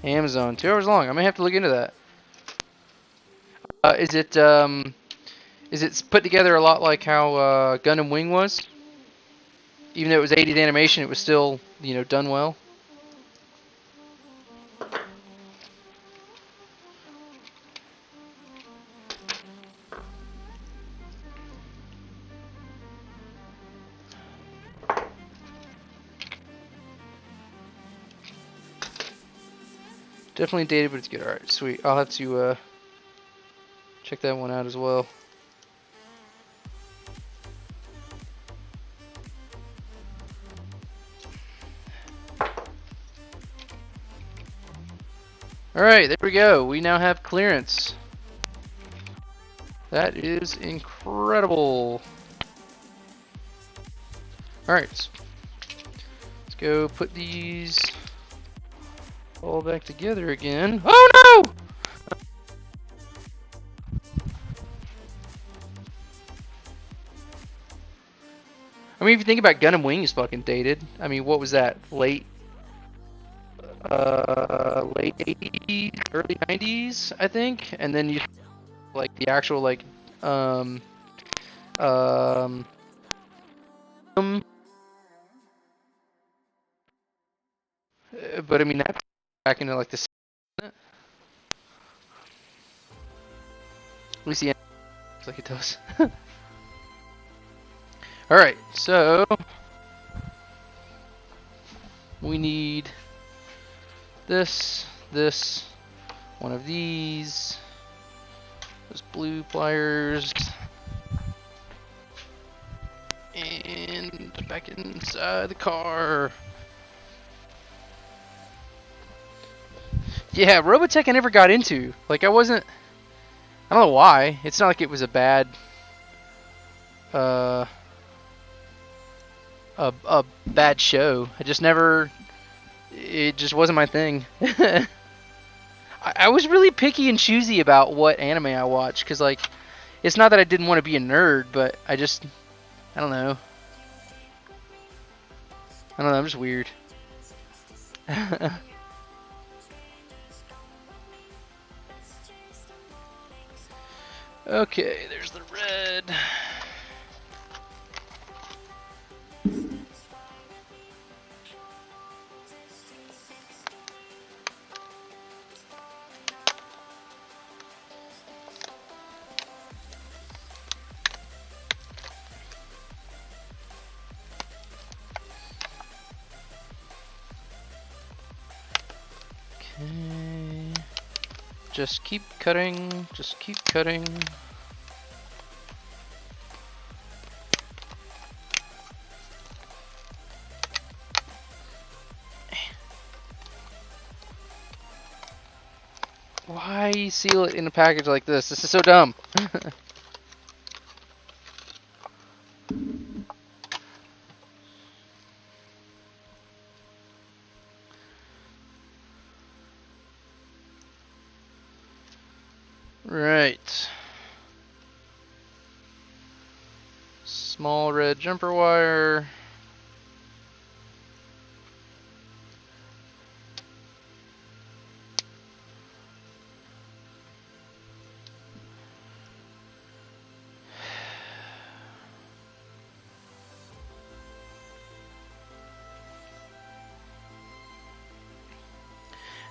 Amazon, 2 hours long. I may have to look into that. Is it put together a lot like how Gundam Wing was? Even though it was 80s animation, it was still, done well. Definitely dated, but it's good. Alright, sweet. I'll have to check that one out as well. Alright, there we go. We now have clearance. That is incredible. Alright. Let's go put these all back together again. Oh no! I mean, if you think about Gundam Wing is fucking dated. I mean, what was that? Late 80s, early 90s, I think. And then you like the actual um but I mean that's back into like the at least the end looks like it does. All right, so we need this, one of these, those blue pliers, and back inside the car. Yeah, Robotech I never got into. Like, I don't know why. It's not like it was a bad, a bad show. It just wasn't my thing. I was really picky and choosy about what anime I watched, because, like, it's not that I didn't want to be a nerd, but I don't know. I'm just weird. Okay, there's the red. Okay. Just keep cutting. Just keep cutting. Why seal it in a package like this? This is so dumb. Right. Small red jumper wire.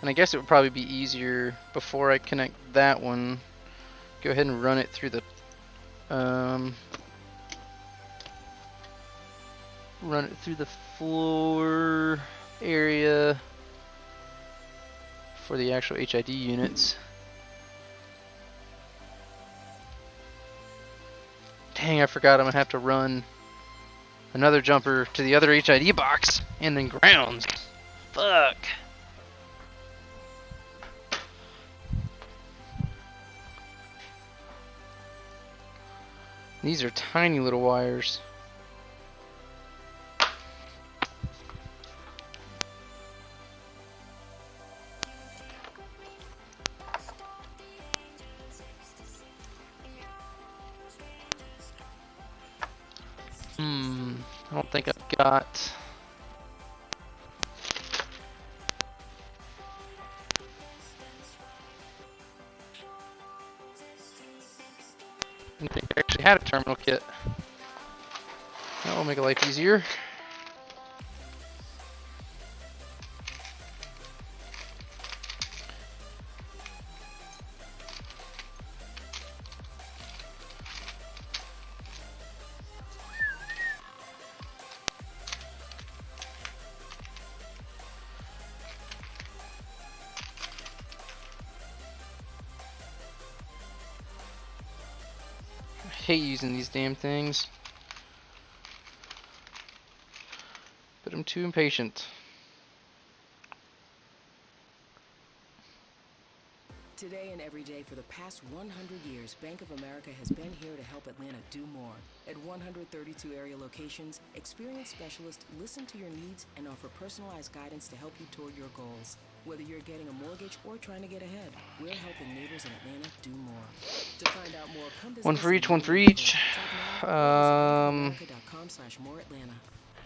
And I guess it would probably be easier before I connect that one. Go ahead and run it through the run it through the floor area for the actual HID units. Dang, I forgot I'm gonna have to run another jumper to the other HID box and then grounds. Fuck. These are tiny little wires. I don't think I've got... I didn't think I actually had a terminal kit. That will make life easier. I hate using these damn things, but I'm too impatient. Today and every day for the past 100 years, Bank of America has been here to help Atlanta do more. At 132 area locations, experienced specialists listen to your needs and offer personalized guidance to help you toward your goals. Whether you're getting a mortgage or trying to get ahead, we're helping neighbors in Atlanta do more. To find out more, come visit One us for in each, one for Atlanta. each. Tap now or visit bankofamerica.com/moreatlanta.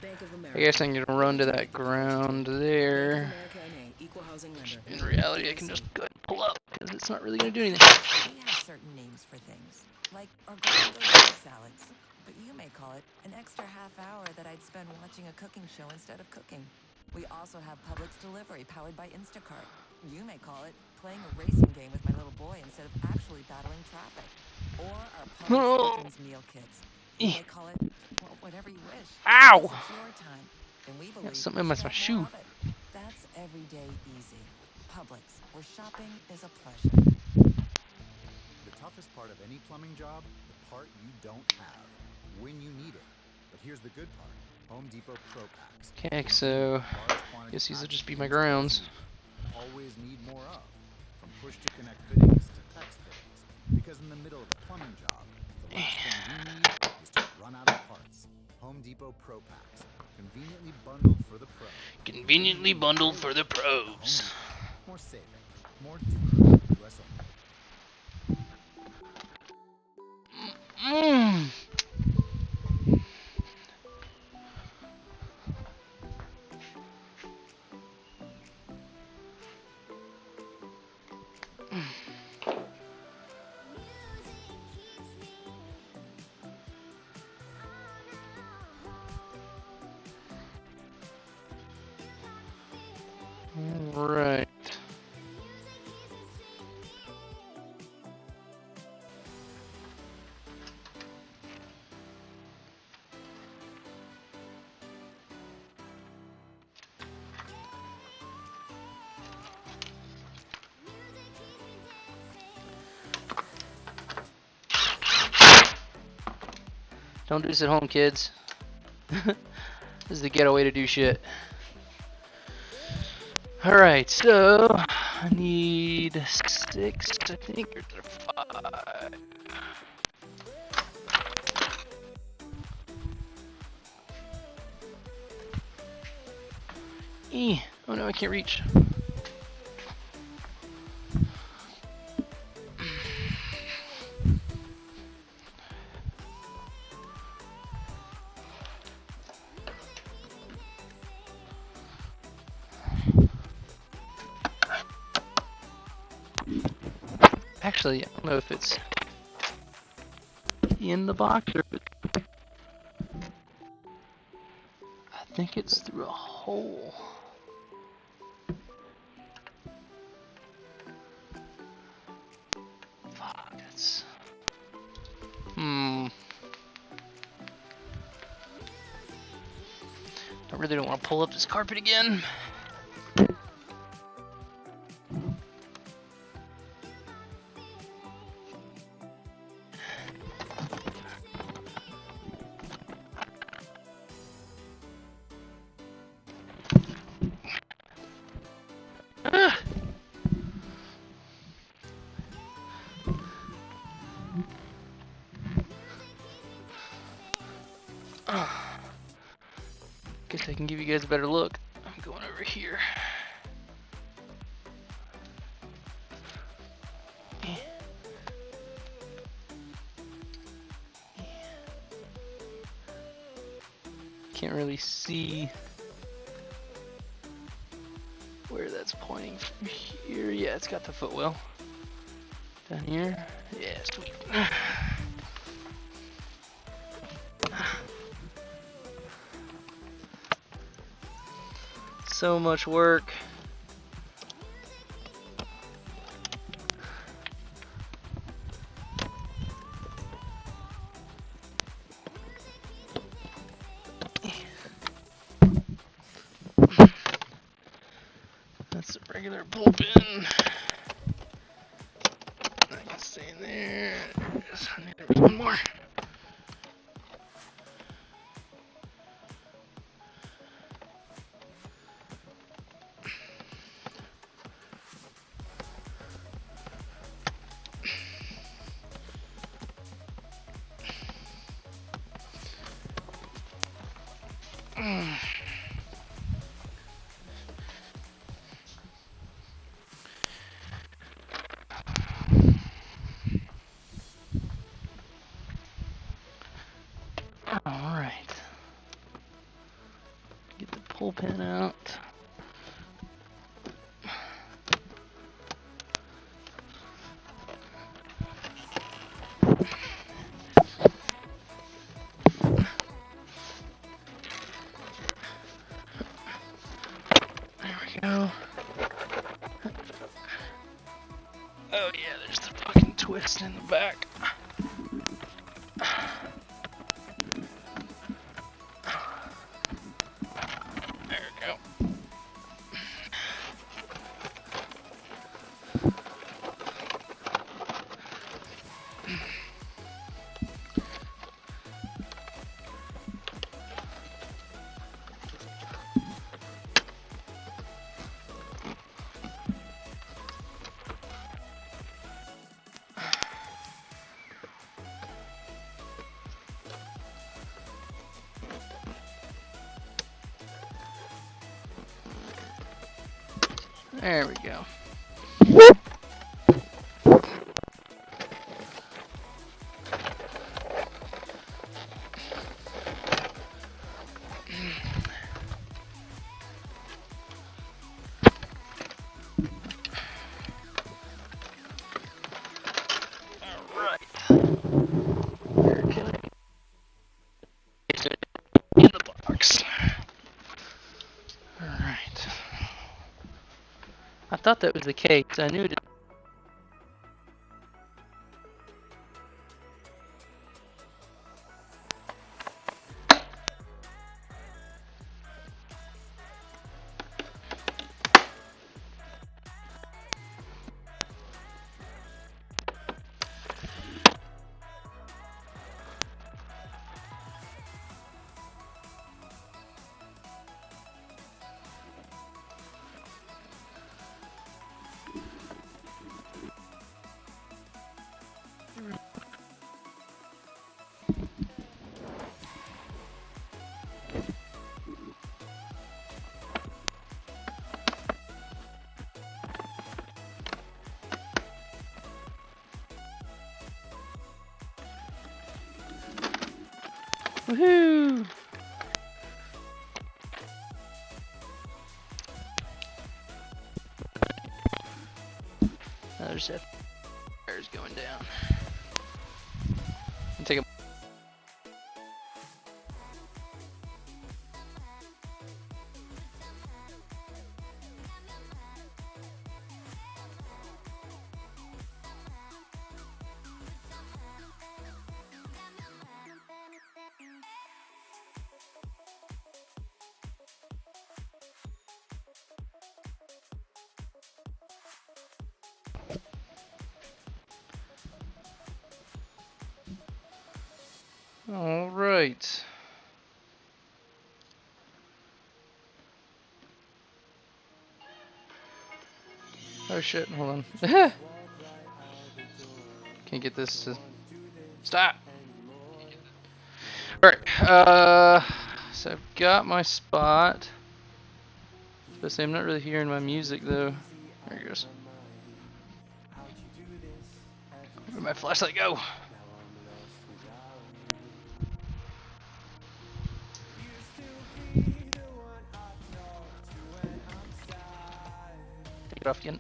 Bank of America. I guess I'm gonna run to that ground Bank of there. America N.A., equal housing lender. In reality, I can just go ahead and pull up because it's not really gonna do anything. We have certain names for things, like organic salads, but you may call it an extra half hour that I'd spend watching a cooking show instead of cooking. We also have Publix delivery powered by Instacart. You may call it playing a racing game with my little boy instead of actually battling traffic. Or our Publix Veterans Meal Kits. You may call it, well, whatever you wish. Ow! It's your time, and we believe Got something in my you should have shoe. more of it. That's everyday easy. Publix, where shopping is a pleasure. The toughest part of any plumbing job, the part you don't have, when you need it. But here's the good part. Home Depot Pro Packs. Okay, so guess these will just be my grounds. Always need more of. From push to connect fittings to text fittings. Because in the middle of a plumbing job, the last thing you need is to run out of parts. Home Depot Pro Packs. Conveniently bundled for the pro. Conveniently bundled for the pros. More saving. More doing. US only. Right. Don't do this at home, kids. This is the ghetto way to do shit. Alright, so I need 6, I think, or 5. Oh no, I can't reach. Actually, I don't know if it's in the box or if it's... I think it's through a hole. headlights. I really don't want to pull up this carpet again. Guess I can give you guys a better look. I'm going over here. Can't really see where that's pointing from here. Yeah, it's got the footwell. Down here. Yeah, sweet. So much work. That's a regular pull pin. I can stay in there. I need to one more. Alright. Get the pull pin out. There we go. Oh yeah, there's the fucking twist in the back. There we go. There we go. Alright. In the box. Alright. I thought that was the case. I knew it. Woohoo! Another set of wires going down. Take a All right. Oh shit, hold on. Can't get this to stop. Alright, so I've got my spot. But I'm not really hearing my music though. There it goes. Where'd my flashlight go? Take it off again.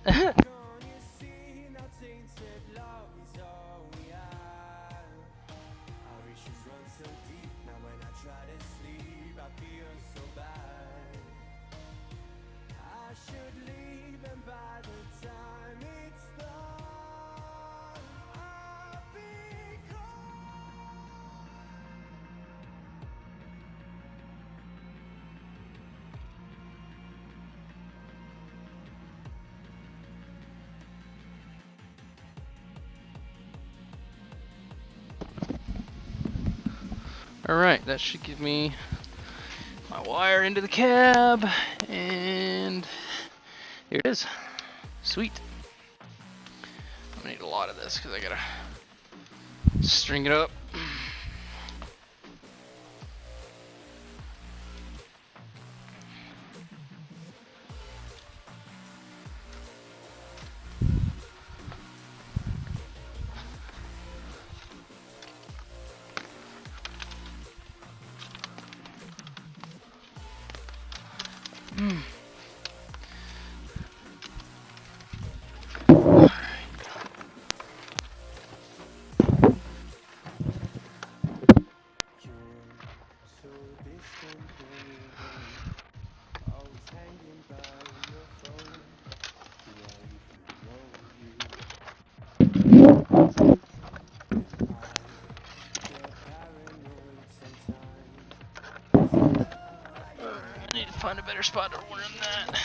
Alright, that should give me my wire into the cab, and here it is. Sweet. I'm gonna need a lot of this because I gotta string it up. I need to find a better spot to order than that.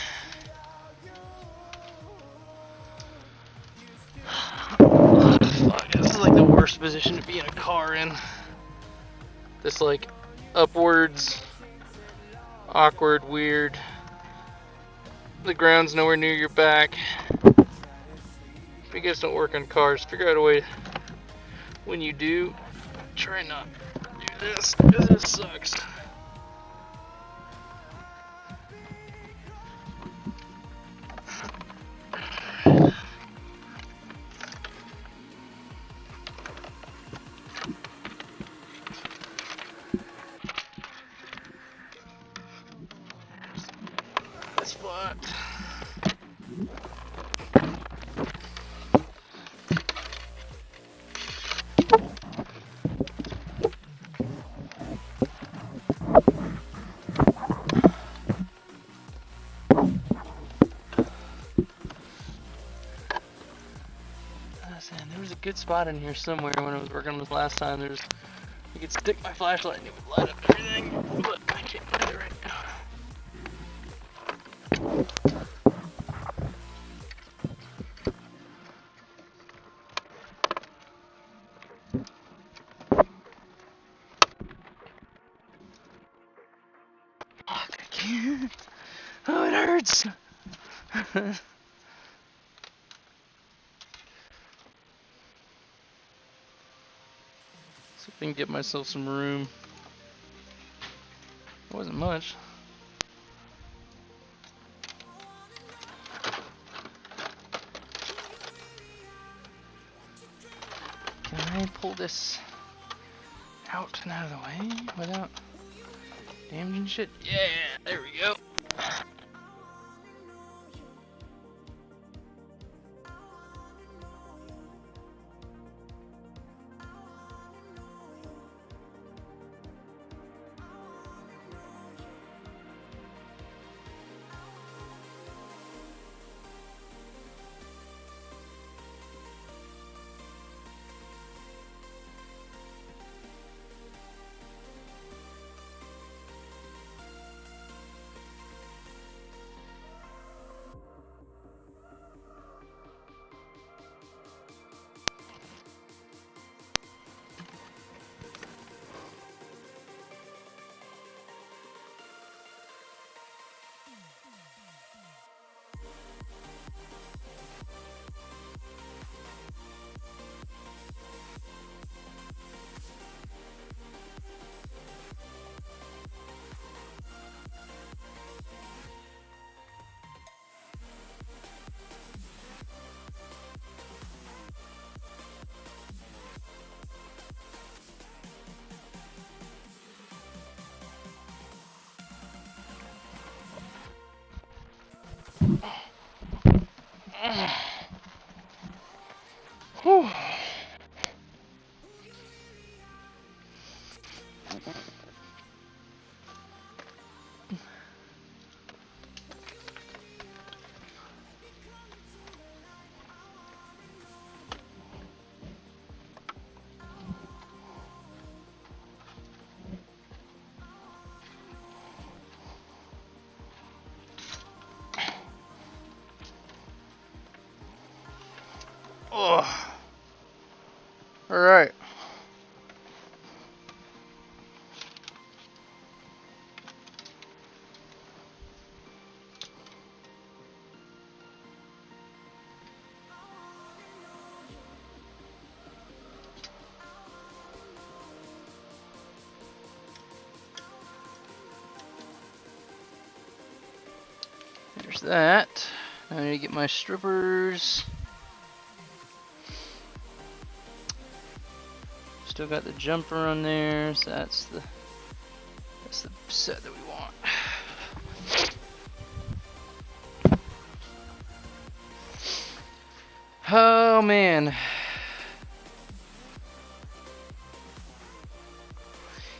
Fuck, this is like the worst position to be in a car in. This like upwards, awkward, weird. The ground's nowhere near your back. If you guys don't work on cars, figure out a way when you do, try not to do this, because this sucks. Spot. There was a good spot in here somewhere when I was working on this last time. I could stick my flashlight and it would light up everything, but I can't find it right now. Fuck, I can't. Oh, it hurts. See if I can get myself some room. It wasn't much. Can I pull this out and out of the way without damaging shit? Yeah, there we go. Oh. All right. There's that. Now I need to get my strippers. Still got the jumper on there, so that's the set that we want. Oh man.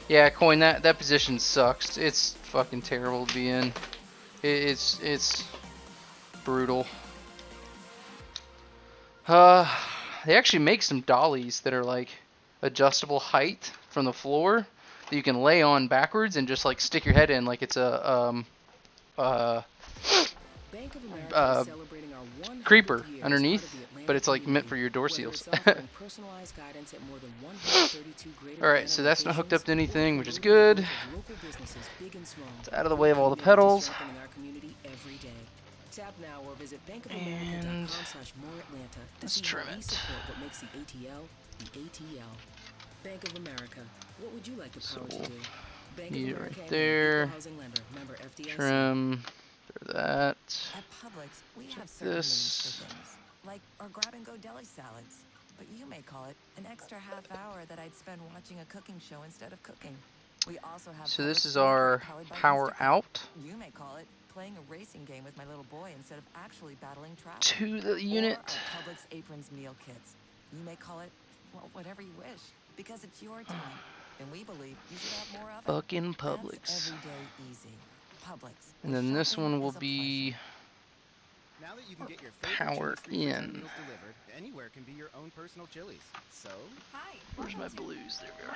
Yeah, Coin, that position sucks. It's fucking terrible to be in. It's brutal. They actually make some dollies that are like adjustable height from the floor that you can lay on backwards and just like stick your head in like it's a Bank of America is celebrating our 100th creeper year as underneath, part of the Atlanta but it's like meant community. for your door Whether seals. it's offering personalized guidance at more than 132 greater Alright, Atlanta so that's not hooked up to locations, anything, or which is promoting the good. growth of local businesses, big and small, It's out of the way of we're all the committed to pedals. strengthening our community every day. Tap now or visit And bankofamerica.com/moreatlanta to let's see trim how we it. support what makes the ATL the ATL. Bank of America. What would you like the power to So, do? Bank need of it America right and an equal there. housing lender, member FDIC. Trim. Throw that. At Publix, we Check have certain names this. for things, like our grab-and-go deli salads. But you may call it an extra half hour that I'd spend watching a cooking show instead of cooking. We also have So this Publix is Delivery our powered by power Instacart. out You may call it playing a racing game with my little boy instead of actually battling traffic. to the unit. Or our Publix Aprons meal kits. You may call it, well, whatever you wish, because it's your time. And we believe you should have more of it. Fucking That's Publix. everyday easy. Publix. And where then this shopping one will is a be Now that you can get your favorite power Chili's 3 for $10 in. meals delivered, anywhere can be your own personal Chili's. So, Hi. Where's my blues? There we are.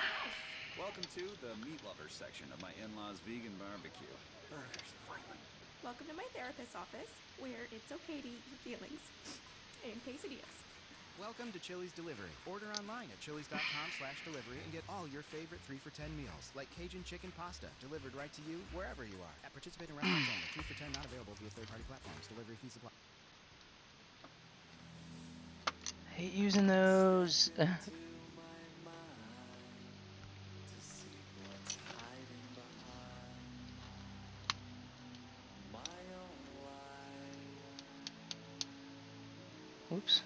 Welcome to the meat lovers section of my in-laws vegan barbecue. Burgers, finally. Welcome to my therapist's office, where it's okay to eat your feelings. And quesadillas. welcome to Chili's Delivery. Order online at chili's.com/delivery and get all your favorite 3 for $10 meals, like Cajun chicken pasta, delivered right to you wherever you are. At participating restaurants only. 3 for $10 not available via third-party platforms. Delivery fee supply. Hate using those. Whoops.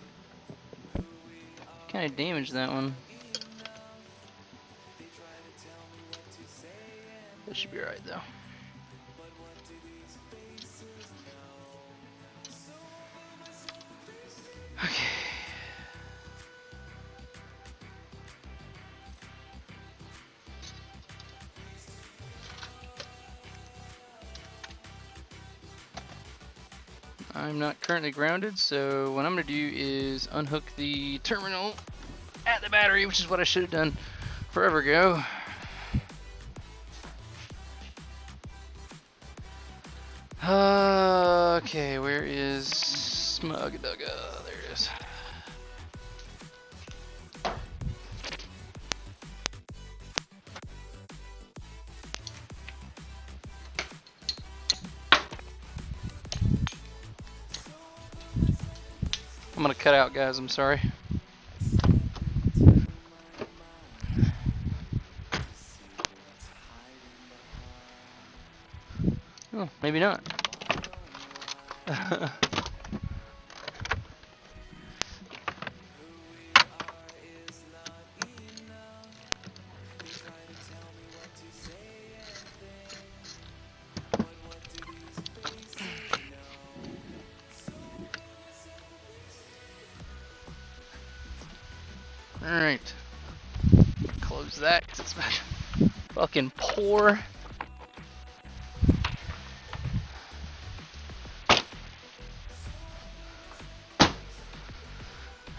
Kind of damaged that one. That should be alright though. Okay. I'm not currently grounded, so what I'm going to do is unhook the terminal at the battery, which is what I should have done forever ago. Okay, where is Smugdugga? There it is. I'm gonna cut out, guys. I'm sorry. Oh, maybe not. Alright. Close that because it's fucking poor.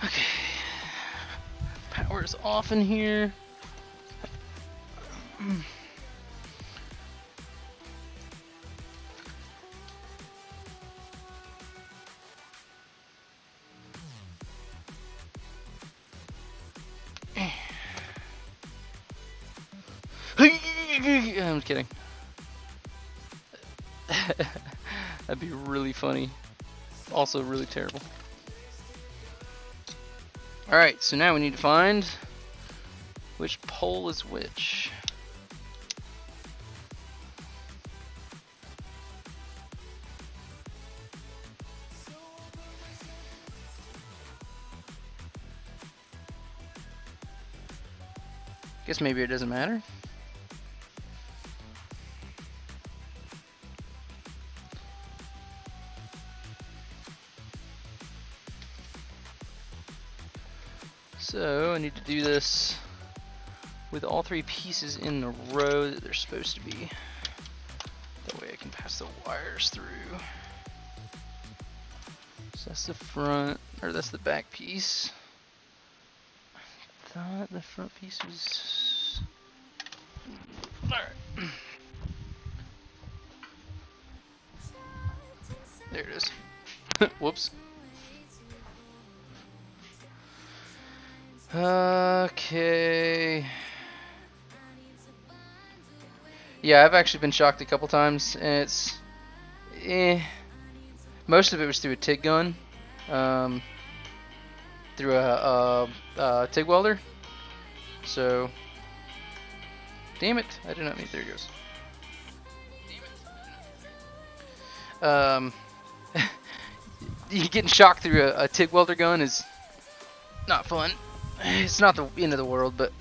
Okay. Power's off in here. I'm kidding. That'd be really funny. Also really terrible. Alright, so now we need to find which pole is which. Guess maybe it doesn't matter. So I need to do this with all three pieces in the row that they're supposed to be. That way I can pass the wires through. So that's the front, or that's the back piece. I thought the front piece was... Alright. There it is. Whoops. Okay. Yeah, I've actually been shocked a couple times, and it's... Most of it was through a TIG gun. Through a TIG welder. So... Damn it, I did not mean... There it goes. You getting shocked through a TIG welder gun is not fun. It's not the end of the world, but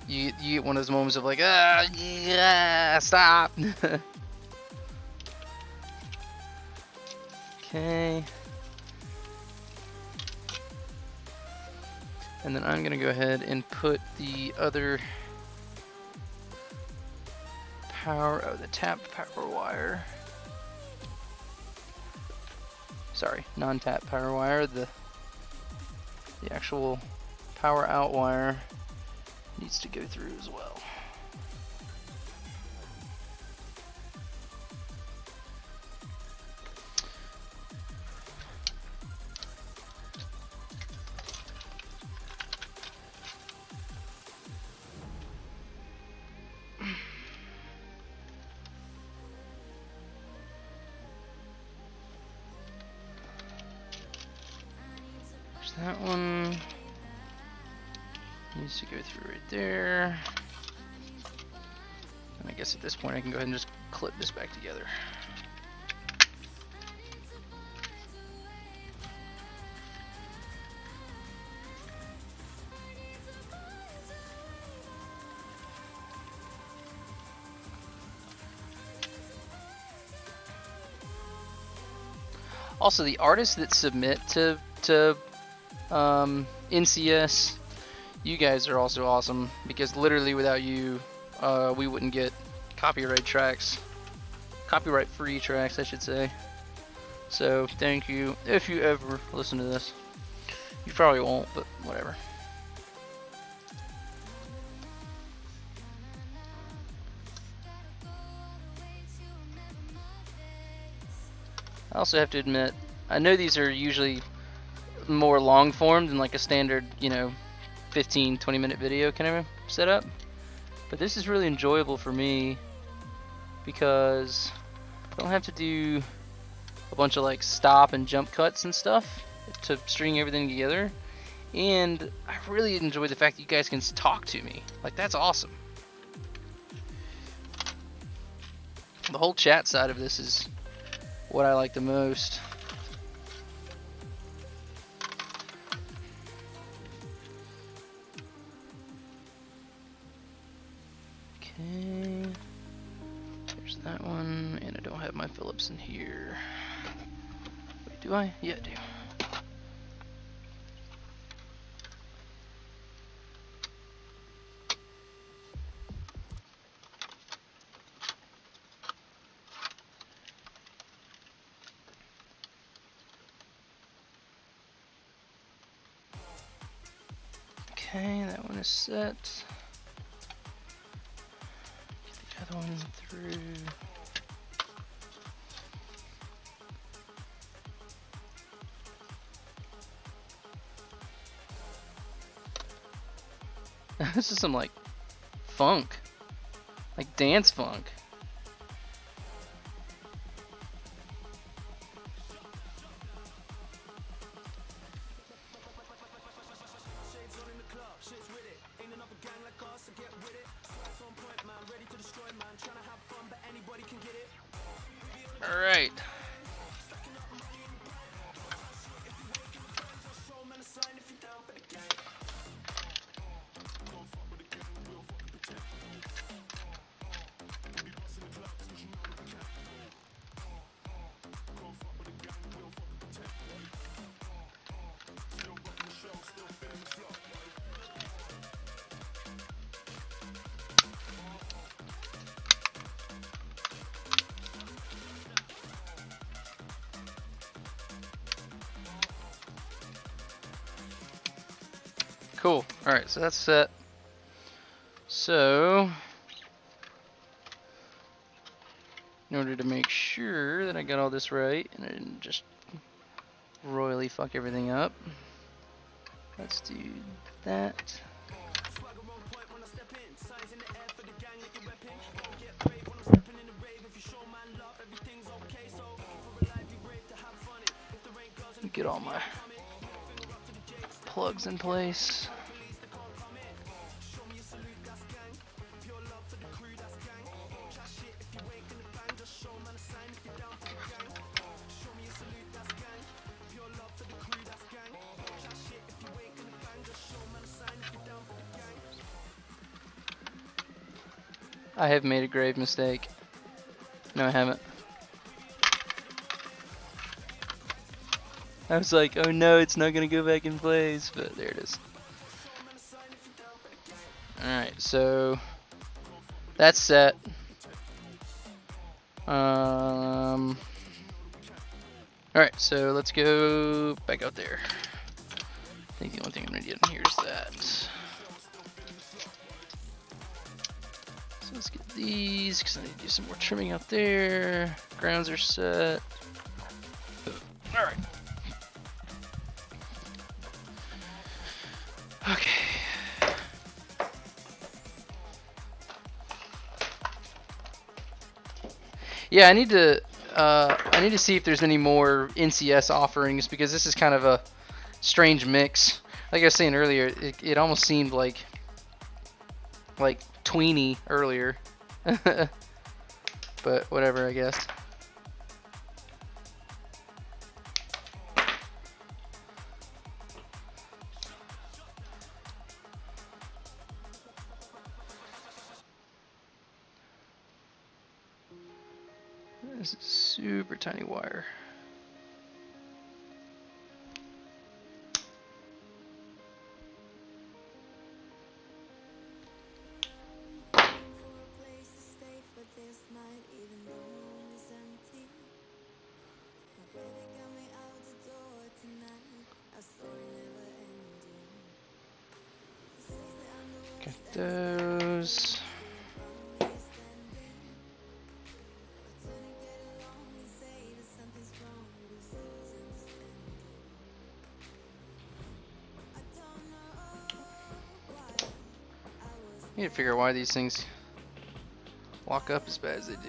you get one of those moments of like, yeah, stop. Okay. And then I'm gonna go ahead and put the other power, the tap power wire. Sorry, non-tap power wire. The actual power out wire needs to go through as well. That one needs to go through right there. And I guess at this point I can go ahead and just clip this back together. Also, the artists that submit to NCS, you guys are also awesome, because literally without you, we wouldn't get copyright free tracks, I should say. So thank you. If you ever listen to this, you probably won't, but whatever. I also have to admit, I know these are usually more long form than like a standard, 15-20 minute video kind of setup, but this is really enjoyable for me because I don't have to do a bunch of like stop and jump cuts and stuff to string everything together, and I really enjoy the fact that you guys can talk to me. Like, that's awesome. The whole chat side of this is what I like the most. Okay, there's that one, and I don't have my Phillips in here. Wait, do I? Yeah, I do. Okay, that one is set. Get the other one through. This is some like funk. Like dance funk. All right. Cool. All right, so that's set. So, in order to make sure that I got all this right and I didn't just royally fuck everything up, let's do that. Get all my plugs in place. I have made a grave mistake. No, I haven't. I was like, oh no, it's not gonna go back in place, but there it is. Alright, so that's set. Alright, so let's go back out there. I think the only thing I'm gonna get in here is that. So let's get these, because I need to do some more trimming out there. Grounds are set. Alright. Okay. Yeah, I need to see if there's any more NCS offerings, because this is kind of a strange mix. Like I was saying earlier, it almost seemed like tweeny earlier. But whatever, I guess. This is super tiny wire. Got those. I need to figure out why these things lock up as bad as they do.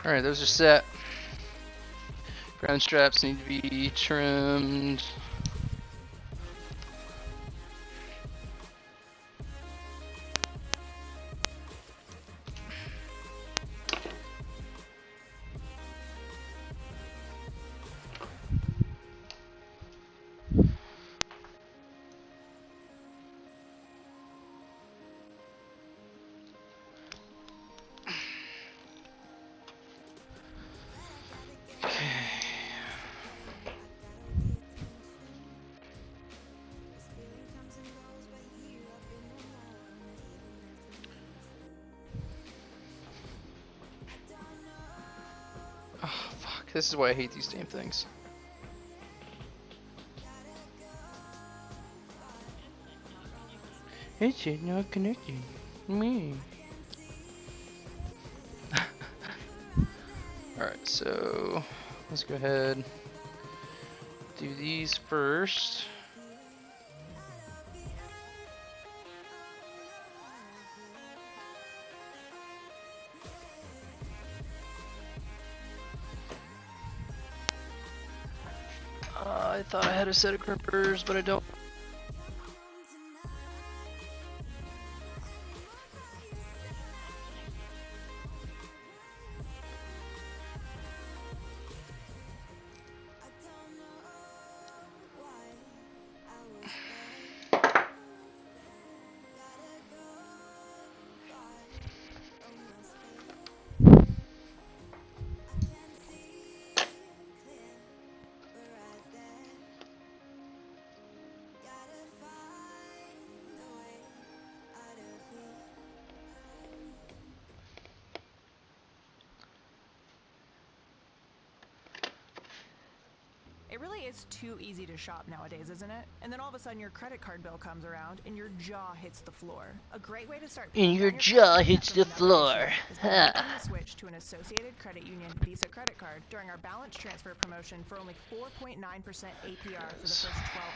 Alright, those are set. Ground straps need to be trimmed. Oh, fuck. This is why I hate these damn things. Headset not connected. Me. Alright, so let's go ahead. Do these first. I thought I had a set of crimpers, but I don't. It really is too easy to shop nowadays, isn't it? And then all of a sudden your credit card bill comes around and your jaw hits the floor. A great way to start And your jaw hits the floor. is by making the switch to an Associated Credit Union Visa credit card during our balance transfer promotion for only 4.9% APR for the first 12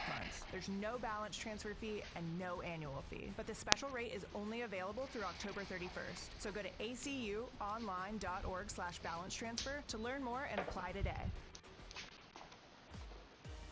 months. There's no balance transfer fee and no annual fee. But this special rate is only available through October 31st. So go to acuonline.org/balance transfer to learn more and apply today.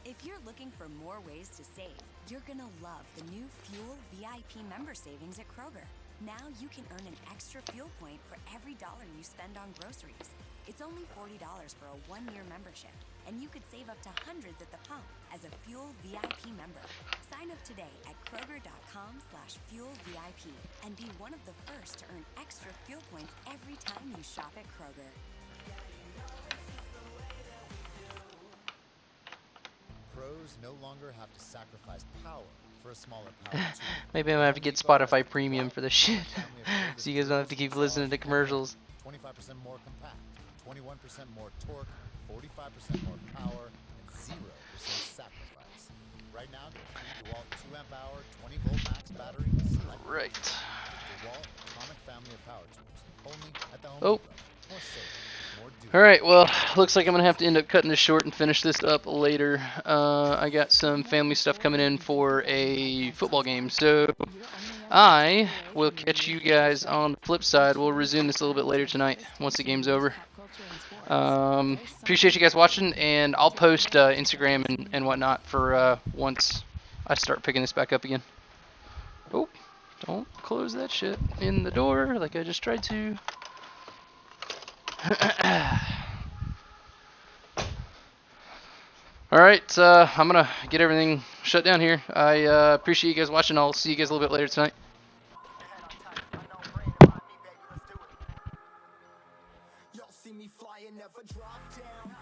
If you're looking for more ways to save, you're gonna love the new Fuel VIP member savings at Kroger. Now you can earn an extra fuel point for every dollar you spend on groceries. It's only $40 for a one-year membership, and you could save up to hundreds at the pump as a Fuel VIP member. Sign up today at Kroger.com/FuelVIP and be one of the first to earn extra fuel points every time you shop at Kroger. Pros no longer have to sacrifice power for a smaller power tool. Maybe I'm gonna have to get Spotify Premium for this shit, so you guys don't have to keep listening to commercials. 25% more compact, 21% more torque, 45% more power, and 0% sacrifice. Right now, get a free DeWalt 2-amp-hour, 20-volt max battery. Right. DeWalt Atomic family of power tools, only at the Home Oh. Depot. More safe. Alright, well, looks like I'm going to have to end up cutting this short and finish this up later. I got some family stuff coming in for a football game, so I will catch you guys on the flip side. We'll resume this a little bit later tonight once the game's over. Appreciate you guys watching, and I'll post Instagram and whatnot for once I start picking this back up again. Oh, don't close that shit in the door like I just tried to. Alright, I'm gonna get everything shut down here. I appreciate you guys watching. I'll see you guys a little bit later tonight. Y'all see me flying, never drop down,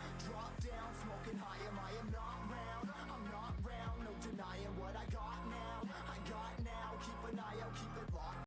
smoking high, am I am not round, I'm not round, no denying what I got now, keep an eye out, keep it